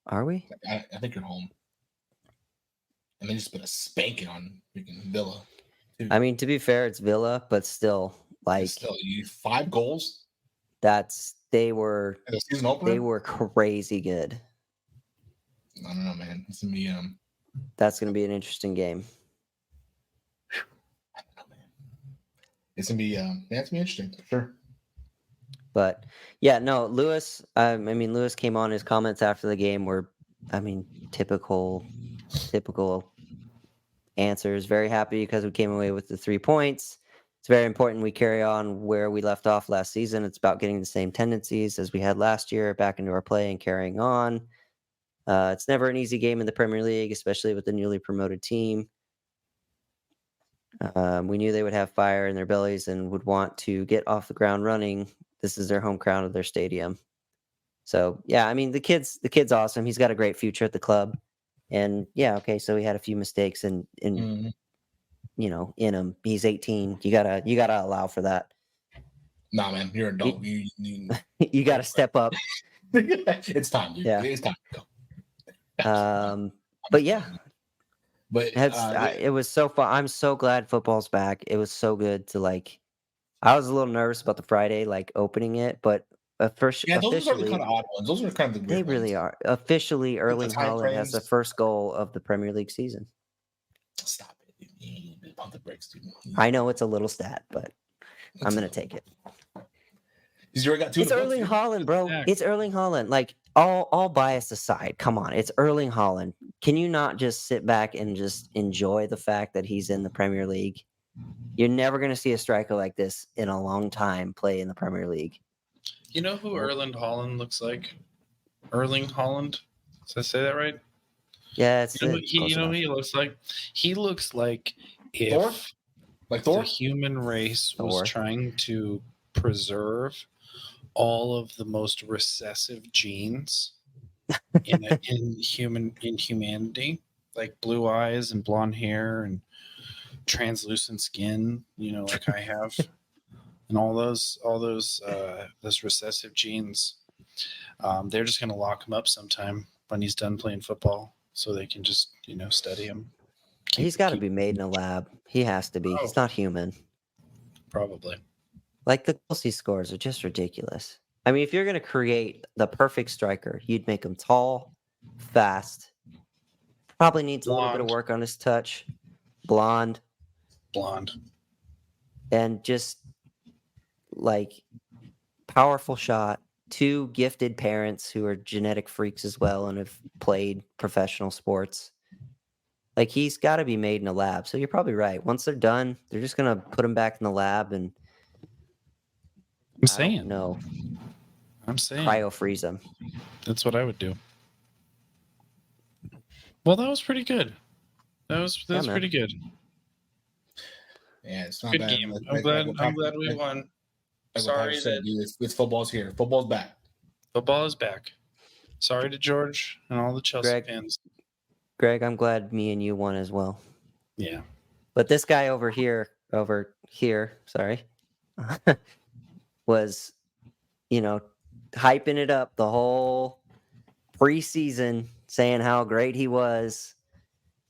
Are we? I think you're home. And they just put a spanking on freaking Villa. Too. I mean, to be fair, it's Villa, but still, like, you 5 goals. They were in the season opener? They were crazy good. I don't know, man. It's gonna be That's gonna be an interesting game. I don't know, man. It's gonna be it's gonna be interesting for sure. But yeah, no, Lewis. I mean, Lewis came on. His comments after the game were, I mean, typical answers. Very happy because we came away with the 3 points. It's very important we carry on where we left off last season. It's about getting the same tendencies as we had last year back into our play and carrying on. It's never an easy game in the Premier League, especially with the newly promoted team. We knew they would have fire in their bellies and would want to get off the ground running. This is their home ground of their stadium. So, yeah, I mean, the kid's awesome. He's got a great future at the club. And, yeah, okay, so he had a few mistakes in you know, in him. He's 18. You gotta allow for that. Nah, man, you're an adult. You you gotta step up. It's time, dude. Yeah. It's time to go. But yeah. But it was so fun. I'm so glad football's back. It was so good to like. I was a little nervous about the Friday like opening it, but those are officially, kind of odd ones. Those are kind of the weird they really ones. are. Officially, Erling time Haaland has the frames. first goal of the Premier League season. Stop it. You need to pump the brakes, dude. I know it's a little stat, but I'm gonna take it. He's already got 2. It's Erling Haaland, bro. It's Erling Haaland. Like all bias aside, come on, it's Erling Haaland. Can you not just sit back and just enjoy the fact that he's in the Premier League? You're never going to see a striker like this in a long time play in the Premier League. You know who Erling Haaland looks like? Erling Haaland? Did I say that right? Yeah, it's you know who he looks like? He looks like if Thor? Like Thor? the human race Thor. was trying to preserve all of the most recessive genes in humanity, like blue eyes and blonde hair and translucent skin, you know, like I have, and all those recessive genes. They're just going to lock him up sometime when he's done playing football, so they can just study him. He's got to be made in a lab. He has to be. He's not human. Probably. Like the goals he scores are just ridiculous. I mean, if you're going to create the perfect striker, you'd make him tall, fast, probably needs a little bit of work on his touch, blonde, and just like powerful shot. 2 gifted parents who are genetic freaks as well and have played professional sports. Like he's got to be made in a lab. So you're probably right. Once they're done, they're just going to put him back in the lab and I'm saying cryo freeze him. That's what I would do. Well, that was pretty good. That was pretty good. Yeah, it's not good bad. game. I'm glad we won. Sorry that it's football's here. Football's back. Football is back. Sorry to George and all the Chelsea fans. Greg, I'm glad me and you won as well. Yeah. But this guy over here, sorry, was, hyping it up the whole preseason, saying how great he was.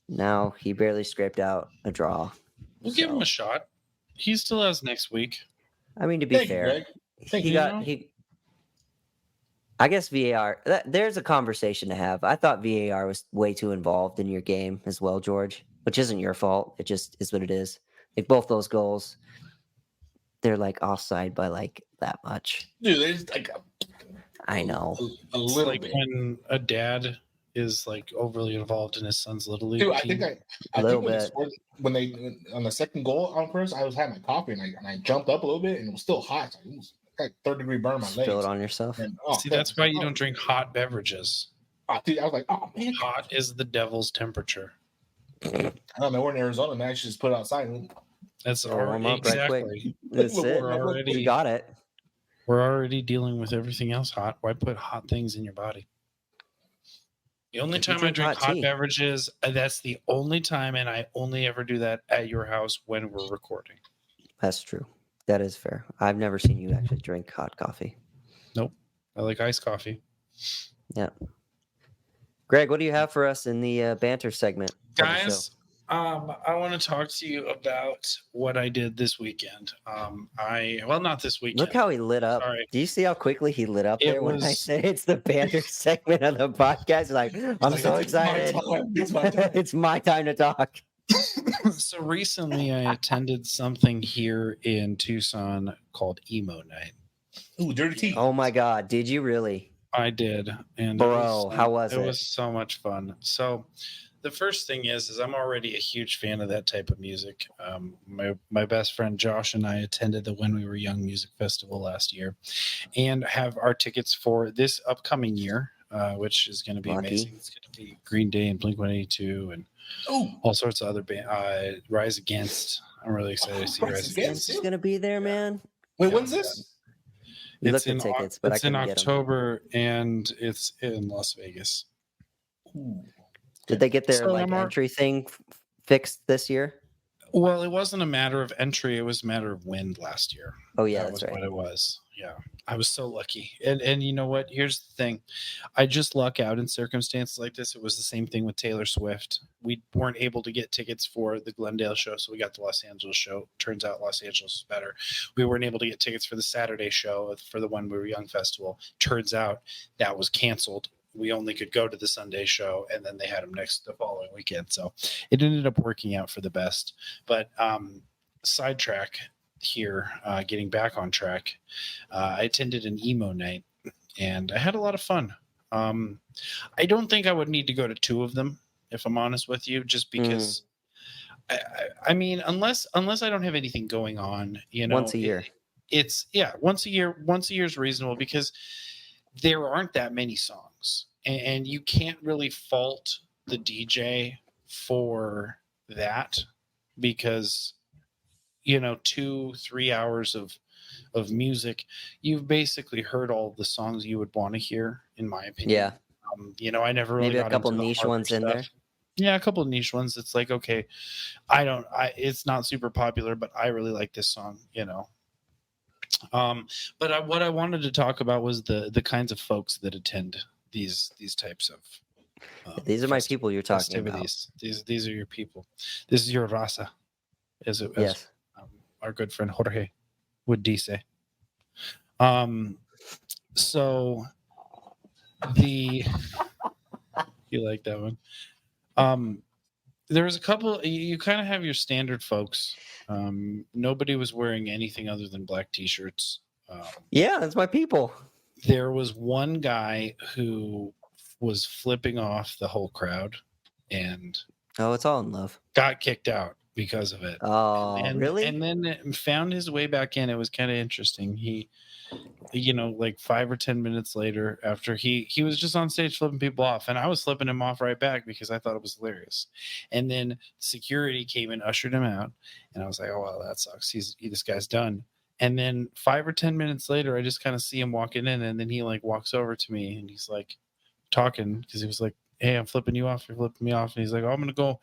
Now he barely scraped out a draw. We'll give him a shot. He still has next week. I mean, to be fair, I guess VAR, there's a conversation to have. I thought VAR was way too involved in your game as well, George, which isn't your fault. It just is what it is. Like both those goals, they're like offside by like that much. Dude, there's like I know. A little like bit. When a dad is like overly involved in his son's little league Dude, team. I think when they on the second goal on first, I was having my coffee and I jumped up a little bit and it was still hot. So it was like 3rd-degree burn on my legs. Spill it on yourself. And, that's why you don't drink hot beverages. Dude, I was like, oh man, hot is the devil's temperature. I don't know. We're in Arizona, man. I should just put it outside. That's warm up exactly. right quick. That's it. We got it. We're already dealing with everything else hot. Why put hot things in your body? The only If you time I drink hot hot tea. beverages, that's the only time, and I only ever do that at your house when we're recording. That's true. That is fair. I've never seen you actually drink hot coffee. Nope. I like iced coffee. Yeah. Greg, what do you have for us in the banter segment of the show? Guys, I want to talk to you about what I did this weekend. Not this weekend. Look how he lit up. Sorry. Do you see how quickly he lit up It there when I was- said it's the banter segment of the podcast? Like, I'm so excited. It's my time. It's my time to talk. So recently I attended something here in Tucson called Emo Night. Ooh, dirty tea. Oh my God. Did you really? I did. And Bro, how was it? it? Was so much fun. So the first thing is I'm already a huge fan of that type of music. My best friend Josh and I attended the When We Were Young Music Festival last year and have our tickets for this upcoming year, which is going to be Lucky. amazing. It's going to be Green Day and Blink-182 and all sorts of other bands. Rise Against. I'm really excited to see Rise Against. It's going to be there, man. Wait, when's this? We It's looked at in tickets, but I it's in couldn't get them. October and it's in Las Vegas. Ooh. Did they get their So I'm entry thing fixed this year? Well, it wasn't a matter of entry; it was a matter of wind last year. Oh yeah, That that's was right. what it was. Yeah, I was so lucky. And you know what? Here's the thing: I just luck out in circumstances like this. It was the same thing with Taylor Swift. We weren't able to get tickets for the Glendale show, so we got the Los Angeles show. Turns out Los Angeles is better. We weren't able to get tickets for the Saturday show for the When We Were Young festival. Turns out that was canceled. We only could go to the Sunday show, and then they had them the following weekend. So it ended up working out for the best. But sidetrack here, getting back on track, I attended an emo night, and I had a lot of fun. I don't think I would need to go to two of them, if I'm honest with you, just because. I mean, unless I don't have anything going on, Once a year. Once a year. Once a year is reasonable because there aren't that many songs, and you can't really fault the DJ for that because 2-3 hours of music, you've basically heard all the songs you would want to hear, in my opinion. Yeah. I never really Maybe a got couple into the niche harder ones in there. Yeah, a couple of niche ones. It's like, okay, it's not super popular, but I really like this song, But what I wanted to talk about was the kinds of folks that attend these types of. These are my people you're talking festivities. These are your people. This is your raza, as Yes. our good friend Jorge would say. So you like that one? There was a couple. You kind of have your standard folks. Nobody was wearing anything other than black t-shirts. Yeah, that's my people. There was one guy who was flipping off the whole crowd and it's all in love. got kicked out because of it. Oh, really? And then found his way back in. It was kind of interesting. He, like 5 or 10 minutes later, after he was just on stage flipping people off, and I was flipping him off right back because I thought it was hilarious. And then security came and ushered him out, and I was like, oh well, that sucks. This guy's done. And then 5 or 10 minutes later, I just kind of see him walking in, and then he like walks over to me, and he's like talking because he was like, hey, I'm flipping you off. You're flipping me off. And he's like, oh, I'm going to go.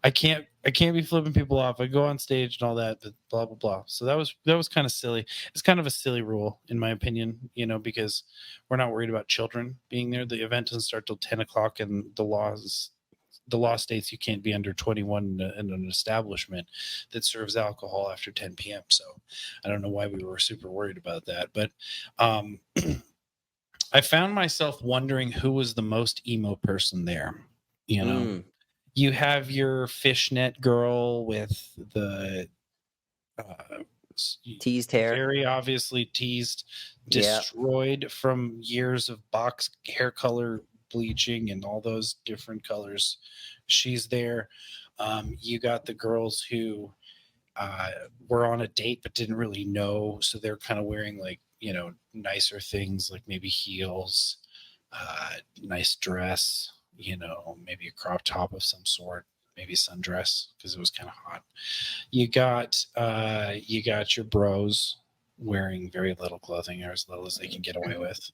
I can't be flipping people off. I go on stage and all that, but blah, blah, blah. So that was kind of silly. It's kind of a silly rule in my opinion, because we're not worried about children being there. The event doesn't start till 10 o'clock and the law states you can't be under 21 in an establishment that serves alcohol after 10 p.m. So I don't know why we were super worried about that, but, I found myself wondering who was the most emo person there. You have your fishnet girl with the teased hair, very obviously teased, destroyed from years of box hair color bleaching and all those different colors. She's there. You got the girls who were on a date but didn't really know, so they're kind of wearing like nicer things like maybe heels, nice dress, maybe a crop top of some sort, maybe sundress because it was kind of hot. You got your bros wearing very little clothing or as little as they can get away with.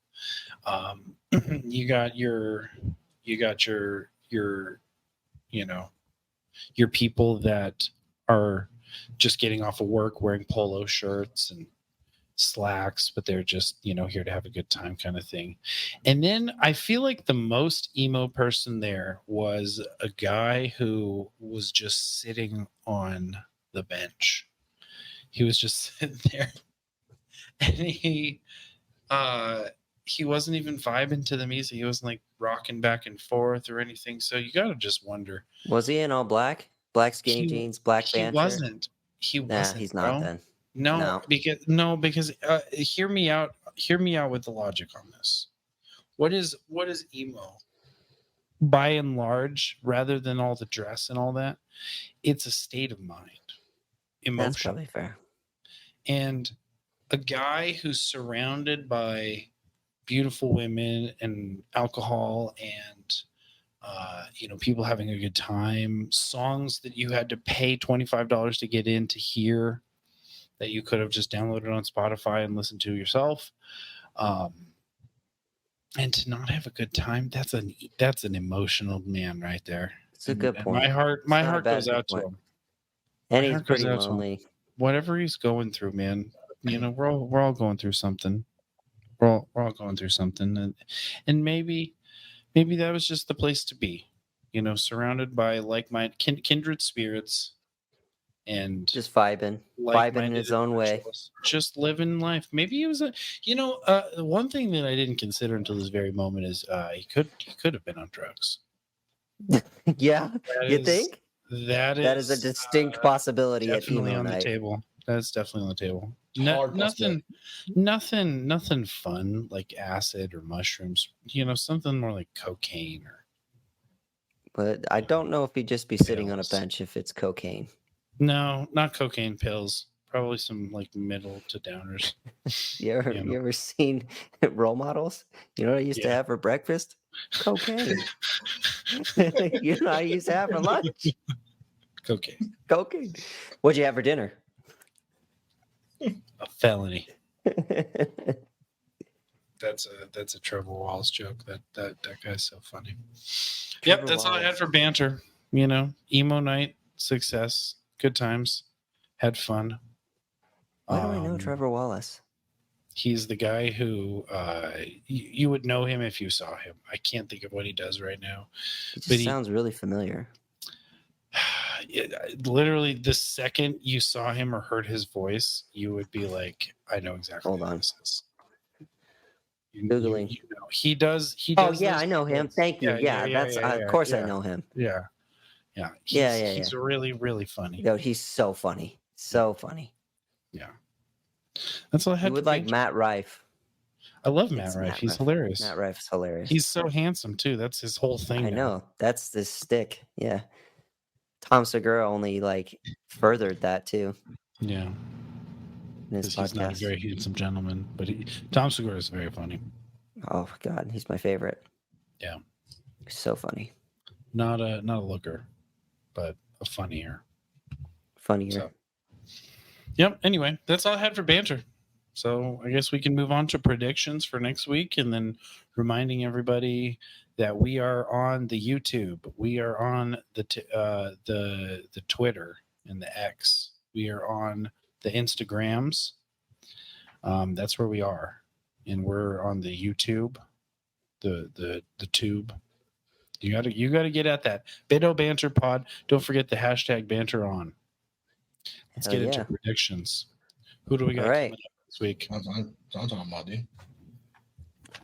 You got your you got your you know, your people that are just getting off of work wearing polo shirts and slacks, but they're just, you know, here to have a good time kind of thing. And then I feel like the most emo person there was a guy who was just sitting on the bench. He was just sitting there and he wasn't even vibing to the music. He wasn't like rocking back and forth or anything. So you got to just wonder. Was he in all black? Black skinny jeans, black He Banter? wasn't. He Nah, wasn't. he's not bro. then. No, because hear me out. Hear me out with the logic on this. What is emo? By and large, rather than all the dress and all that, it's a state of mind, emotion. That's probably fair. And a guy who's surrounded by beautiful women and alcohol and you know, people having a good time, songs that you had to pay $25 to get in to hear that you could have just downloaded on Spotify and listened to yourself. And to not have a good time, that's an emotional man right there. It's a good point. My heart goes out to him. And he's pretty lonely. Whatever he's going through, man. You know, we're all going through something. We're all going through something, and maybe that was just the place to be. You know, surrounded by like-minded, kindred spirits, and just vibing in his own way, just living life. Maybe he was one thing that I didn't consider until this very moment is he could have been on drugs. Yeah, you think that is a distinct possibility at emo on night. The table. That's definitely on the table. Nothing fun like acid or mushrooms. You know, something more like cocaine or. But I don't know if he'd just be sitting on a bench if it's cocaine. No, not cocaine pills. Probably some like middle to downers. You ever seen role models? You know what I used to have for breakfast? Cocaine. You know what I used to have for lunch? Cocaine. What'd you have for dinner? A felony. That's a Trevor Wallace joke. That guy's so funny. Yep, that's all I had for banter. You know, emo night, success, good times, had fun. Why do I know Trevor Wallace? He's the guy who you would know him if you saw him. I can't think of what he does right now. He sounds really familiar. Literally, the second you saw him or heard his voice, you would be like, "I know exactly." Hold on. This is. Googling. You know, he does. Oh yeah, I know him. Thank you. Yeah, of course I know him. Yeah. He's really, really funny. Yo, he's so funny. So funny. Yeah. That's all I had. You would like Matt Rife. I love Matt Rife. He's hilarious. Matt Rife's hilarious. He's so handsome too. That's his whole thing. I know. That's the stick. Yeah. Tom Segura only like furthered that too. Yeah. He's not a very handsome gentleman, but Tom Segura is very funny. Oh God, he's my favorite. Yeah. So funny. Not a looker, but a funnier. So. Yep. Anyway, that's all I had for banter. So I guess we can move on to predictions for next week, and then reminding everybody that we are on the YouTube, we are on the Twitter and the X, we are on the Instagrams. That's where we are, and we're on the YouTube, the tube. You gotta get at that. Bido Banter Pod. Don't forget the hashtag banter on. Let's get into predictions. Who do we got coming up this week? I'm talking about, dude.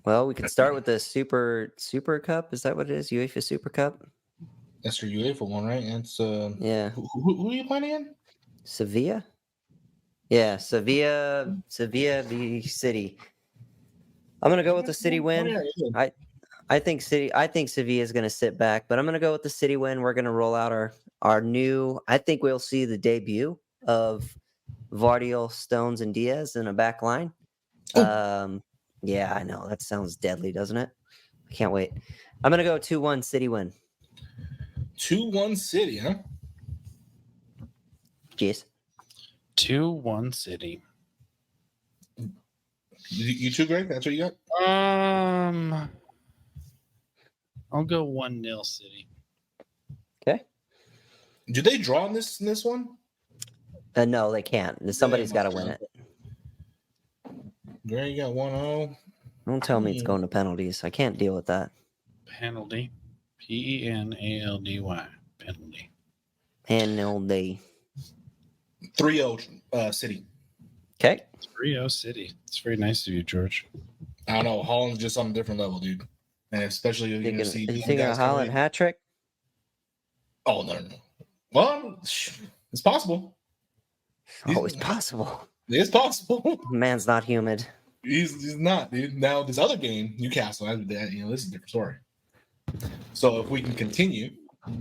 Well, we can start with the Super Cup. Is that what it is? UEFA Super Cup? That's your UEFA one, right? And it's yeah. Who are you playing again? Sevilla. Yeah, Sevilla v City. I'm gonna go with the City win. I think Sevilla is gonna sit back, but I'm gonna go with the City win. We're gonna roll out our new. I think we'll see the debut of Vardiel, Stones, and Diaz in a back line. Yeah, I know. That sounds deadly, doesn't it? I can't wait. I'm going to go 2-1 City win. 2-1 City, huh? Jeez. 2-1 City. You too, Greg? That's what you got? I'll go 1-0 City. Okay. Do they draw in this one? No, they can't. Somebody's got to win it. Gary got 1-0. Don't tell me it's going to penalties. I can't deal with that. Penalty. Penaldy. Penalty. Penalty. 3-0 City. Okay. 3-0 City. It's very nice of you, George. I don't know. Holland's just on a different level, dude. And especially Are you see thinking guys a coming Holland in. hat trick? Oh, no. Well, it's possible. Always possible. It's possible. Man's not humid. He's not, dude. Now, this other game, Newcastle, this is a different story. So if we can continue,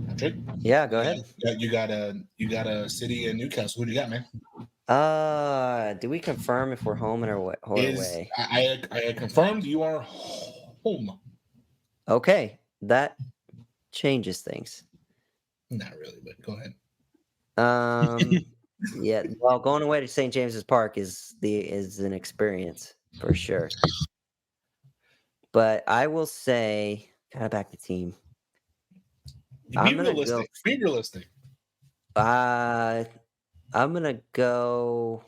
Patrick. Yeah, go ahead. You got a City and Newcastle. Who do you got, man? Do we confirm if we're home or away? I confirmed you are home. Okay, that changes things. Not really, but go ahead. Yeah. Well, going away to St. James's Park is an experience for sure. But I will say, gotta back the team. Be realistic. Be realistic. I'm gonna go.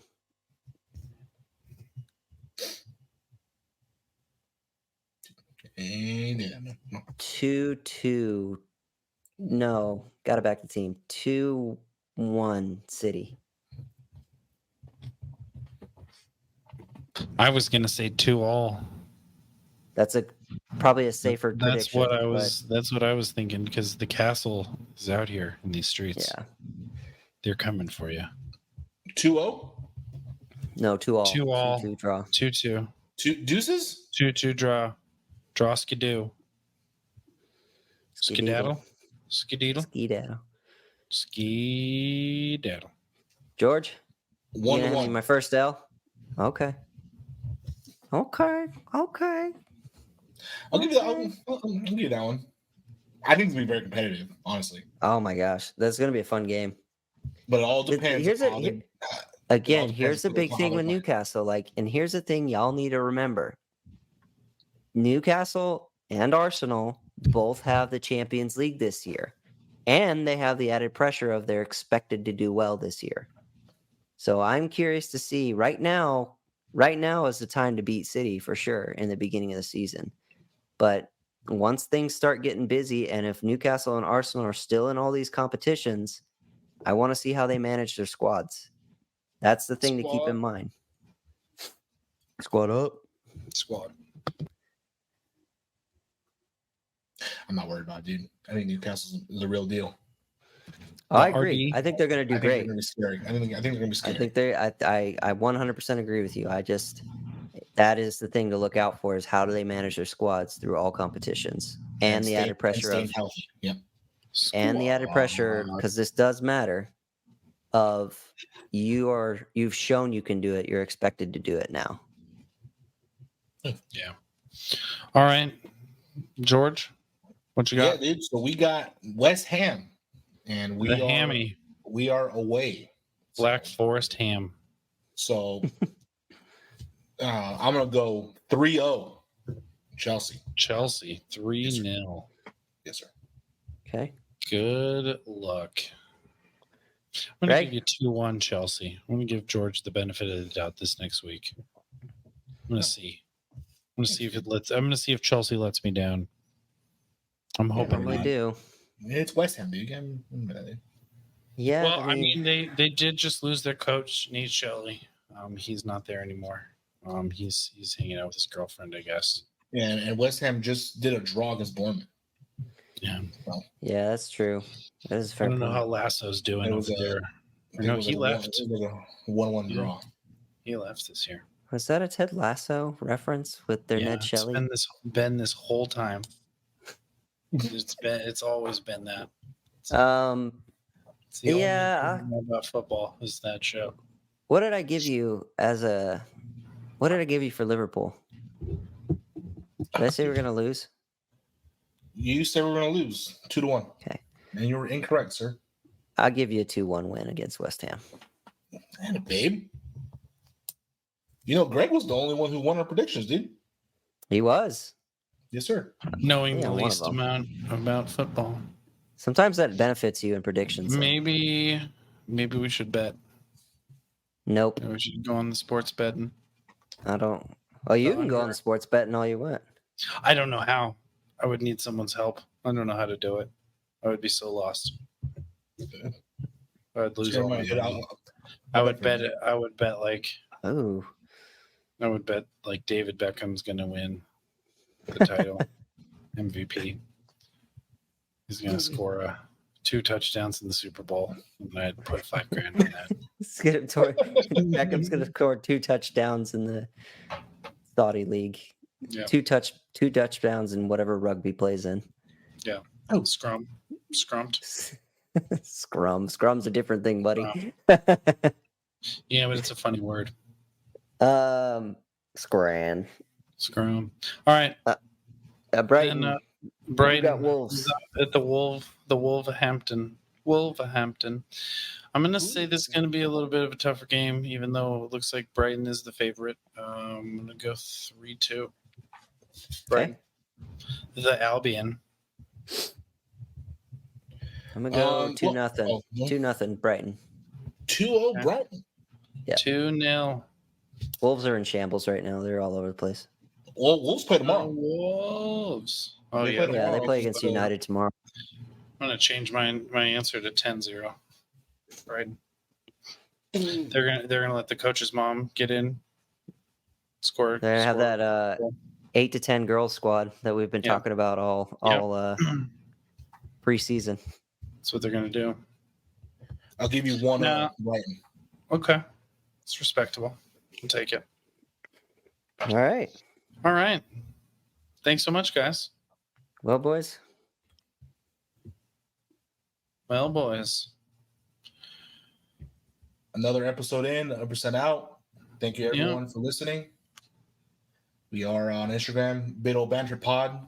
And 2-2. No, gotta back the team. 2-1 City. I was gonna say 2-all. That's probably a safer That's prediction. That's what I was thinking because the castle is out here in these streets. Yeah. They're coming for you. 2-0? No, 2-all. 2-all. 2-2 draw. 2-2. Two deuces? 2-2 draw. Draw skidoo. Skedaddle. Skedaddle. Skedaddle. Skedaddle. George? 1-1. My first L? Okay. I'll give you that one. I think it's gonna be very competitive, honestly. Oh my gosh, that's gonna be a fun game. But it all depends. Here's the big thing with play. Newcastle. And here's the thing y'all need to remember: Newcastle and Arsenal both have the Champions League this year, and they have the added pressure of they're expected to do well this year. So I'm curious to see. Right now is the time to beat City for sure in the beginning of the season. But once things start getting busy, and if Newcastle and Arsenal are still in all these competitions, I want to see how they manage their squads. That's the thing to keep in mind. Squad up. Squad. I'm not worried about it, dude. I think Newcastle is the real deal. I agree. I think they're going to do great. I think they're going to be scary. I think I 100% agree with you. That is the thing to look out for is how do they manage their squads through all competitions and the added pressure of healthy. Yep. And the added pressure, because this does matter, of you've shown you can do it. You're expected to do it now. Yeah. All right, George, what you got? Yeah, dude. So we got West Ham, and we are away. Black Forest Ham. So I'm gonna go 3-0 Chelsea. Chelsea 3-0. Yes, sir. Okay. Good luck. I'm going to give you 2-1 Chelsea. I'm going to give George the benefit of the doubt this next week. I'm going to see. I'm going to see if Chelsea lets me down. I'm hoping they do. It's West Ham, dude. Yeah. Well, I mean, they did just lose their coach, Nate Shelley. He's not there anymore. He's hanging out with his girlfriend, I guess. Yeah, and West Ham just did a draw against Bournemouth. Yeah. Well, yeah, that's true. That is fair. I don't know how Lasso's doing over there. No, he left. It was a 1-1 draw. He left this year. Was that a Ted Lasso reference with their Ned Shelley? It's been this whole time. It's always been that. It's the only thing about football is that show. What did I give you what did I give you for Liverpool? Did I say we're gonna lose? You said we're going to lose 2-1. Okay. And you were incorrect, sir. I'll give you a 2-1 win against West Ham. And babe. You know, Greg was the only one who won our predictions, dude. He was. Yes, sir. Knowing Yeah, the one of least them. amount about football. Sometimes that benefits you in predictions. though. Maybe we should bet. Nope, Maybe we should go on the sports betting. I don't. Oh, you The can go on under. the sports betting all you want. I don't know how. I would need someone's help. I don't know how to do it. I would be so lost. I would lose all my money. I would bet like Oh, David Beckham's gonna win the title, MVP. He's gonna score 2 touchdowns in the Super Bowl, and I'd put $5,000 on that. Beckham's gonna score 2 touchdowns in the Saudi league. Yeah. 2 touchdowns in whatever rugby plays in. Yeah. Oh. Scrumped. Scrum's a different thing, buddy. Yeah, but it's a funny word. Scran. Scrum. All right. Brighton. And Brighton got Wolves at the Wolverhampton. I'm going to say this is going to be a little bit of a tougher game, even though it looks like Brighton is the favorite. I'm going to go 3-2. Brighton. The Albion. I'm gonna go 2-0. well, 2-0 Brighton. 2-0 Brighton. Yeah. 2-0. Wolves are in shambles right now. They're all over the place. Well, Wolves play tomorrow. Wolves. Oh, They yeah. play Yeah, they tomorrow, play against so- United tomorrow. I'm going to change my answer to 10-0. Brighton. They're gonna let the coach's mom get in, score. They have score. that 8 to 10 girls squad that we've been Yeah. talking about all preseason. That's what they're gonna do. I'll give you 1 No. Brighton. Okay, it's respectable. I'll take it. All right. All right. Thanks so much, guys. Well, boys. Well, boys. Another episode in, 100% out. Thank you everyone for listening. We are on Instagram, Bit Old Banter Pod.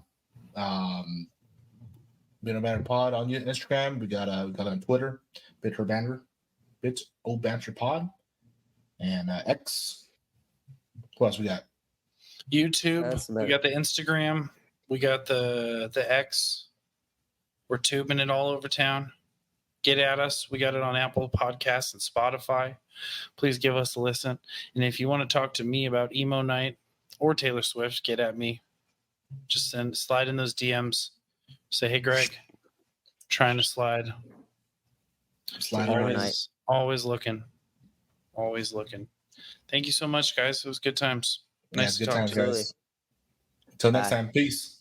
Bit Old Banter Pod on Instagram. We got on Twitter, Bit Old Banter Pod, and X. What else we got? YouTube. We got the Instagram. We got the X. We're tubing it all over town. Get at us. We got it on Apple Podcasts and Spotify. Please give us a listen. And if you want to talk to me about Emo Night or Taylor Swift, get at me. Just slide in those DMs. Say, hey, Greg, trying to slide. Always looking. Always looking. Thank you so much, guys. It was good times. Nice to good talk times, to you. guys. Until next time, peace.